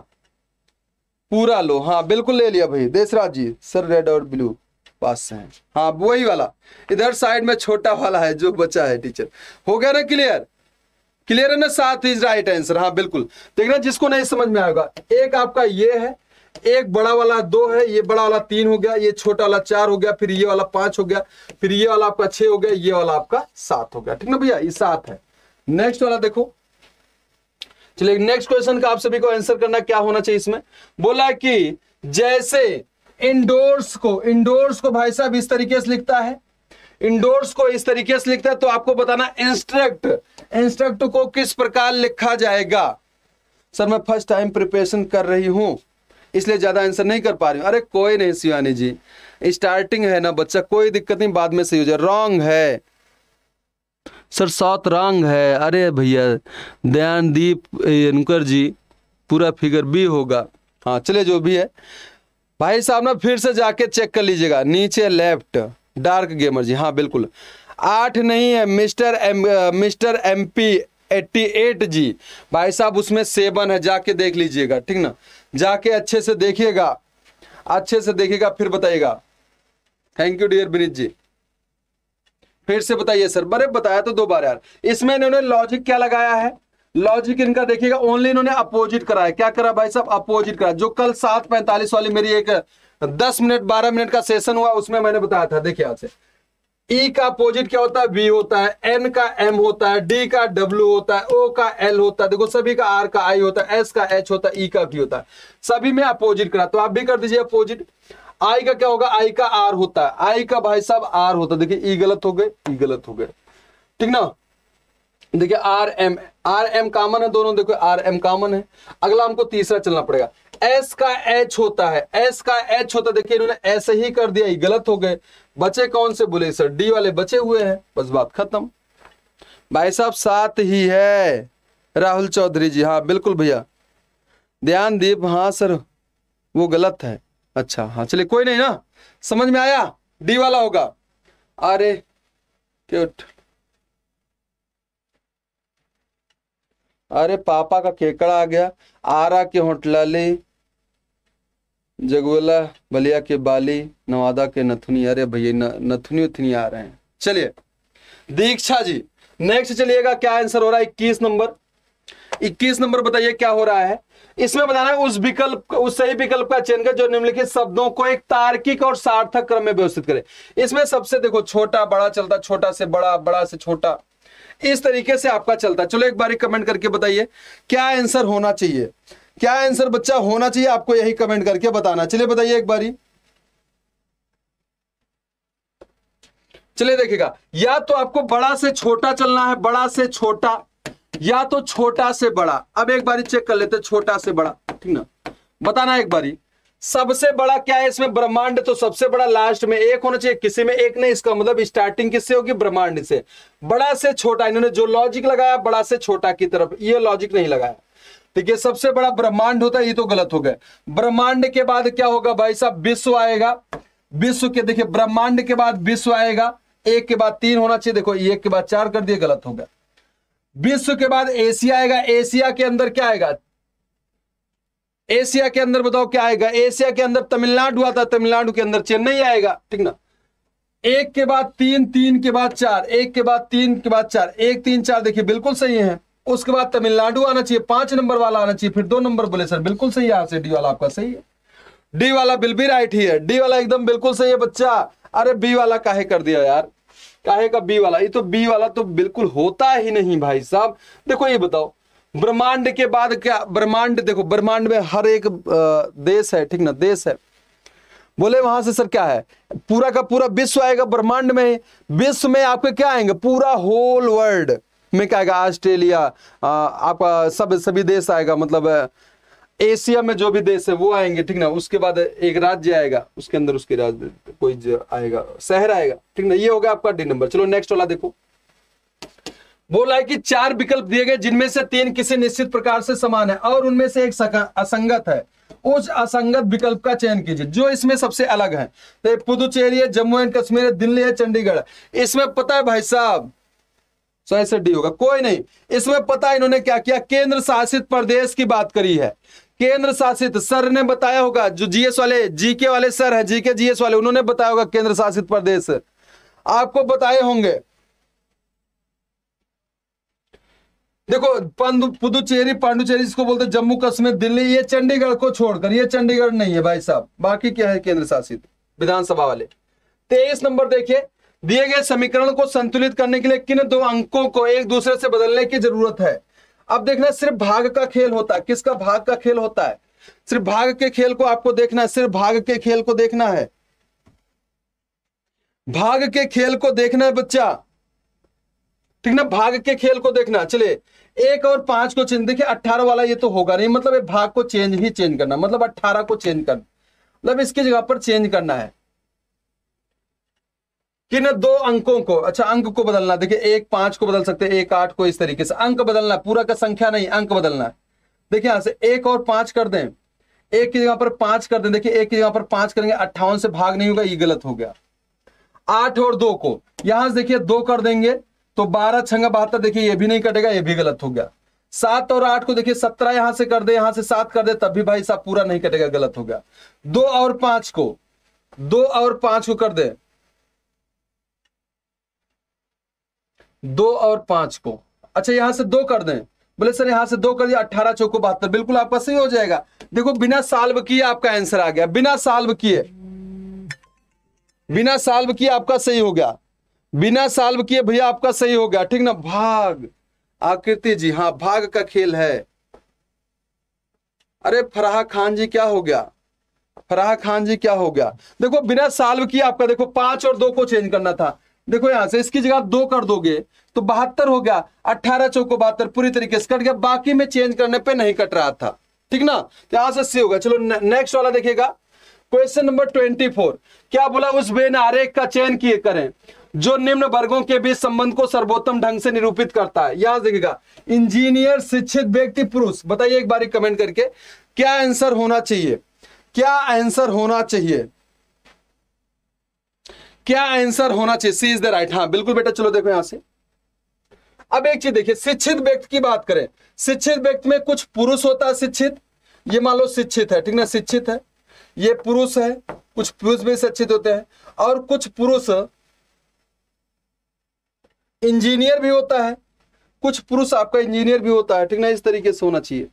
पूरा लो, हाँ बिल्कुल ले लिया भाई देशराज जी, सर रेड और ब्लू पास से है, हाँ वही वाला, इधर साइड में छोटा वाला है जो बचा है टीचर। हो गया ना क्लियर? क्लियर है ना, 7 इज राइट आंसर। हाँ बिल्कुल, देखना जिसको नहीं समझ में आएगा, एक आपका ये है, एक बड़ा वाला 2 है, ये बड़ा वाला 3 हो गया, ये छोटा वाला 4 हो गया, फिर ये वाला 5 हो गया, फिर ये वाला आपका 6 हो गया, ये वाला आपका 7 हो गया। ठीक ना भैया, ये 7 है। नेक्स्ट वाला देखो, चलिए नेक्स्ट क्वेश्चन का आप सभी को आंसर करना क्या होना चाहिए। इसमें बोला कि जैसे इंडोर्स को भाई साहब इस तरीके से लिखता है, इंडोर्स को इस तरीके से लिखता है, तो आपको बताना इंस्ट्रक्ट को किस प्रकार लिखा जाएगा। सर मैं फर्स्ट टाइम प्रिपरेशन कर रही हूं इसलिए ज्यादा आंसर नहीं कर पा रही हूं। अरे कोई नहीं शिवानी जी, स्टार्टिंग है ना बच्चा, कोई दिक्कत नहीं, बाद में सही हो जाए। रॉन्ग है सर, 7 रॉन्ग है। अरे भैया दयानदीप एनकर जी, पूरा फिगर बी होगा। हाँ चलिए जो भी है भाई साहब ना, फिर से जाके चेक कर लीजिएगा नीचे लेफ्ट, डार्क गेमर जी, हाँ बिल्कुल 8 नहीं है मिस्टर MP 88 जी भाई साहब, उसमें 7 है, जाके देख लीजिएगा। ठीक ना, जाके अच्छे से देखिएगा, फिर बताइएगा। थैंक यू डियर विनीत जी, फिर से बताइए सर। बड़े बताया तो 2 बार यार। इसमें इन्होंने लॉजिक क्या लगाया है, लॉजिक इनका देखिएगा, ओनली इन्होंने अपोजिट कराया। क्या करा भाई साहब, अपोजिट करा। जो कल 7:45 वाली मेरी एक 10 मिनट 12 मिनट का सेशन हुआ, उसमें मैंने बताया था। देखिए यहाँ से, ई का अपोजिट क्या होता है, बी होता है, एन का एम होता है, डी का डब्ल्यू होता है, ओ का एल होता है, देखो सभी का आर का आई होता है, एस का एच होता है, ई का वी होता है, सभी में अपोजिट करा। तो आप भी कर दीजिए अपोजिट। आई का क्या होगा, आई का आर होता है, आई का भाई साहब आर होता है। देखिए ई गलत हो गए, ई गलत हो गए। ठीक ना, देखिए आर एम कॉमन है दोनों, देखो आर एम कॉमन है। अगला हमको तीसरा चलना पड़ेगा, एस का एच होता है, एस का एच होता है। देखिए इन्होंने ऐसे ही कर दिया, ये गलत हो गए। बचे कौन से, बोले सर डी वाले बचे हुए हैं, बस बात खत्म। भाई साहब 7 ही है, राहुल चौधरी जी, हाँ बिल्कुल भैया। ध्यानदीप, हाँ सर वो गलत है। अच्छा हाँ चलिए कोई नहीं ना, समझ में आया, डी वाला होगा। अरे क्यूट, अरे पापा का केकड़ा आ गया। आरा के होटलाली, जगुला बलिया के बाली, नवादा के नथुनी। अरे भैया नथुनी उथनी आ रहे हैं। चलिए दीक्षा जी नेक्स्ट चलिएगा, क्या आंसर हो रहा है 21 नंबर। 21 नंबर बताइए क्या हो रहा है। इसमें बताना है उस सही विकल्प का चयन कर जो निम्नलिखित शब्दों को एक तार्किक और सार्थक क्रम में व्यवस्थित करे। इसमें सबसे देखो छोटा बड़ा चलता, छोटा से बड़ा, बड़ा से छोटा, इस तरीके से आपका चलता है। चलो एक बारी कमेंट करके बताइए क्या आंसर होना चाहिए, क्या आंसर बच्चा होना चाहिए, आपको यही कमेंट करके बताना। चलिए बताइए एक बारी। चलिए देखिएगा, या तो आपको बड़ा से छोटा चलना है, बड़ा से छोटा, या तो छोटा से बड़ा। अब एक बारी चेक कर लेते, छोटा से बड़ा। ठीक ना, बताना एक बारी। सबसे बड़ा क्या है इसमें, ब्रह्मांड, तो सबसे बड़ा लास्ट में एक होना चाहिए, किसी में एक नहीं, इसका मतलब स्टार्टिंग किससे होगी, ब्रह्मांड से। बड़ा से छोटा, इन्होंने जो लॉजिक लगाया बड़ा से छोटा की तरफ, ये लॉजिक नहीं लगाया। ठीक है, सबसे बड़ा ब्रह्मांड होता है, ये तो गलत हो गया। ब्रह्मांड के बाद क्या होगा भाई साहब, विश्व आएगा। विश्व के देखिए, ब्रह्मांड के बाद विश्व आएगा, एक के बाद 3 होना चाहिए, देखो एक के बाद 4 कर दिए, गलत हो गया। विश्व के बाद एशिया आएगा, एशिया के अंदर क्या आएगा, एशिया के अंदर बताओ क्या आएगा, एशिया के अंदर तमिलनाडु आता है, तमिलनाडु के अंदर चेन्नई आएगा। ठीक ना, एक के बाद 3, 3 के बाद 4, एक के बाद 3 के बाद 4, 1 3 4, देखिए बिल्कुल सही है। उसके बाद तमिलनाडु आना चाहिए, 5 नंबर वाला आना चाहिए, फिर 2 नंबर बोले सर, बिल्कुल सही है। यहां से डी वाला आपका सही है, डी वाला बिल भी राइट ही है, डी वाला एकदम बिल्कुल सही है बच्चा। अरे बी वाला काहे कर दिया यार, काहे का बी वाला, ये तो बी वाला तो बिल्कुल होता ही नहीं भाई साहब। देखो ये बताओ, ब्रह्मांड के बाद क्या, ब्रह्मांड देखो, ब्रह्मांड में हर एक देश है। ठीक ना, देश है, बोले वहां से सर क्या है, पूरा का पूरा विश्व आएगा ब्रह्मांड में। विश्व में आपके क्या आएंगे, पूरा होल वर्ल्ड में क्या आएगा, ऑस्ट्रेलिया, आपका सभी देश आएगा, मतलब एशिया में जो भी देश है वो आएंगे। ठीक ना, उसके बाद एक राज्य आएगा, उसके अंदर उसके राज्य कोई आएगा, शहर आएगा। ठीक ना, ये हो गया आपका डी नंबर। चलो नेक्स्ट वाला देखो, बोला है कि 4 विकल्प दिए गए जिनमें से 3 किसी निश्चित प्रकार से समान है और उनमें से एक असंगत है। उस असंगत विकल्प का चयन कीजिए जो इसमें सबसे अलग है। तो पुदुचेरी है, जम्मू एंड कश्मीर है, दिल्ली है, चंडीगढ़। इसमें पता है भाई साहब, सही से डी होगा, कोई नहीं। इसमें पता है इन्होंने क्या किया, केंद्र शासित प्रदेश की बात करी है। केंद्र शासित, सर ने बताया होगा, जो जीएस वाले, जीके वाले सर है, जीके जीएस वाले, उन्होंने बताया होगा केंद्र शासित प्रदेश आपको बताए होंगे। देखो पुदुचेरी पांडुचेरी जिसको बोलते हैं, जम्मू कश्मीर, दिल्ली, ये चंडीगढ़ को छोड़कर, ये चंडीगढ़ नहीं है भाई साहब, बाकी क्या है केंद्र शासित विधानसभा वाले। 23 नंबर देखिए, दिए गए समीकरण को संतुलित करने के लिए किन दो अंकों को एक दूसरे से बदलने की जरूरत है। अब देखना सिर्फ भाग का खेल होता है, किसका भाग का खेल होता है, सिर्फ भाग के खेल को आपको देखना है, सिर्फ भाग के खेल को देखना है, भाग के खेल को देखना है बच्चा, ठीक ना, भाग के खेल को देखना। चलिए 1 और 5 को चेंज, देखिए 18 वाला ये तो होगा नहीं, मतलब ये भाग को चेंज ही चेंज करना, मतलब 18 को चेंज करना, मतलब इसकी जगह पर चेंज करना है किन दो अंकों को। अच्छा अंक को बदलना, देखिए 1 5 को बदल सकते हैं, 1 8 को, इस तरीके से अंक बदलना, पूरा का संख्या नहीं, अंक बदलना है। देखिए यहां से 1 और 5 कर दें, 1 की जगह पर 5 कर दें, देखिए 1 की जगह पर 5 करेंगे, 58 से भाग नहीं होगा, ये गलत हो गया। 8 और 2 को यहां से देखिए 2 कर देंगे तो 12 छंगा 72, देखिए ये भी नहीं कटेगा, ये भी गलत हो गया। 7 और 8 को देखिए 17 यहां से कर दे, यहां से 7 कर दे, तब भी भाई साहब पूरा नहीं कटेगा, गलत हो गया। 2 और 5 को, 2 और 5 को कर दे, 2 और 5 को, अच्छा यहां से 2 कर दें, बोले सर यहां से 2 कर दिया, 18 चौको 72, बिल्कुल आपका सही हो जाएगा। देखो बिना सॉल्व किए आपका आंसर आ गया, बिना सॉल्व किए, बिना सॉल्व किए आपका सही हो गया, बिना सॉल्व किए भैया आपका सही हो गया, ठीक ना। भाग आकृति जी, हाँ भाग का खेल है। अरे फराह खान जी क्या हो गया, फराह खान जी क्या हो गया, देखो बिना सॉल्व किए आपका, देखो 5 और 2 को चेंज करना था, देखो यहां से इसकी जगह 2 कर दोगे तो 72 हो गया, 18 चौको 72 पूरी तरीके से कट गया, बाकी में चेंज करने पे नहीं कट रहा था, ठीक ना, तो यहां से सी होगा। चलो नेक्स्ट वाला देखिएगा, क्वेश्चन नंबर 24, क्या बोला, उस वेन आरेख का चयन किए करें जो निम्न वर्गों के बीच संबंध को सर्वोत्तम ढंग से निरूपित करता है। यहां देखिएगा, इंजीनियर, शिक्षित व्यक्ति, पुरुष, बताइए एक बारी कमेंट करके क्या आंसर होना चाहिए, क्या आंसर होना चाहिए, क्या आंसर होना चाहिए, सी इज द राइट, हाँ बिल्कुल बेटा। चलो देखो यहां से, अब एक चीज देखिए, शिक्षित व्यक्ति की बात करें, शिक्षित व्यक्ति में कुछ पुरुष होता है शिक्षित, ये मान लो शिक्षित है, ठीक ना, शिक्षित है, ये पुरुष है, कुछ पुरुष भी शिक्षित होते हैं, और कुछ पुरुष इंजीनियर भी होता है, कुछ पुरुष आपका इंजीनियर भी होता है, ठीक ना, इस तरीके से होना चाहिए,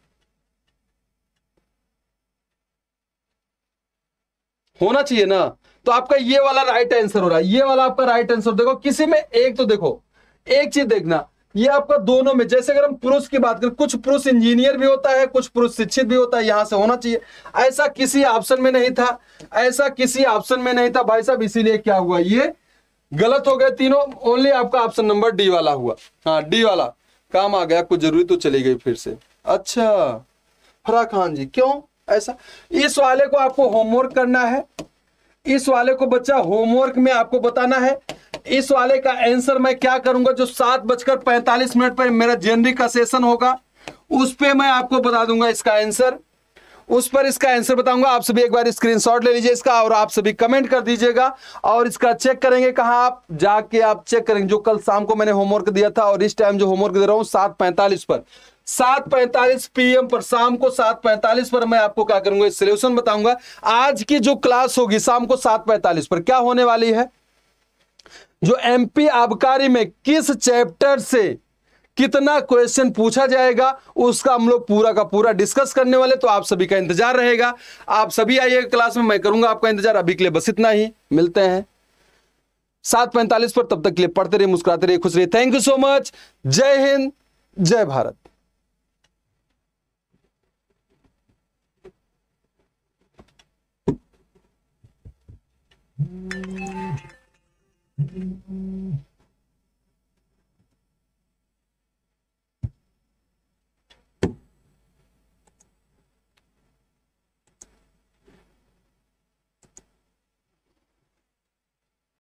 होना चाहिए ना। तो आपका ये वाला राइट आंसर हो रहा है, ये वाला आपका राइट आंसर। देखो किसी में एक, तो देखो एक चीज देखना, ये आपका दोनों में, जैसे अगर हम पुरुष की बात करें, कुछ पुरुष इंजीनियर भी होता है, कुछ पुरुष शिक्षित भी होता है, यहां से होना चाहिए। ऐसा किसी ऑप्शन में नहीं था, ऐसा किसी ऑप्शन में नहीं था भाई साहब, इसीलिए क्या हुआ, ये गलत हो गए तीनों, ओनली आपका ऑप्शन नंबर डी वाला हुआ। हाँ डी वाला काम आ गया, कुछ जरूरी तो चली गई फिर से। अच्छा फराह खान जी क्यों ऐसा, इस वाले को आपको होमवर्क करना है, इस वाले को बच्चा होमवर्क में आपको बताना है। इस वाले का आंसर मैं क्या करूंगा, जो 7:45 पर मेरा जनरी का सेशन होगा उस पे मैं आपको बता दूंगा इसका आंसर, उस पर इसका आंसर बताऊंगा। आप सभी एक बार स्क्रीनशॉट ले लीजिए इसका, और आप सभी कमेंट कर दीजिएगा, और इसका चेक करेंगे कहां, आप जाके आप चेक करेंगे, जो कल शाम को मैंने होमवर्क दिया था और इस टाइम जो होमवर्क दे रहा हूं 7:45 पर, 7:45 पीएम पर, शाम को 7:45 पर मैं आपको क्या करूंगा, सोल्यूशन बताऊंगा। आज की जो क्लास होगी शाम को 7:45 पर क्या होने वाली है, जो एमपी आबकारी में किस चैप्टर से कितना क्वेश्चन पूछा जाएगा उसका हम लोग पूरा का पूरा डिस्कस करने वाले, तो आप सभी का इंतजार रहेगा। आप सभी आइए क्लास में, मैं करूंगा आपका इंतजार। अभी के लिए बस इतना ही, मिलते हैं 7:45 पर, तब तक के लिए पढ़ते रहिए, मुस्कुराते रहिए, खुश रहिए। थैंक यू सो मच, जय हिंद, जय भारत।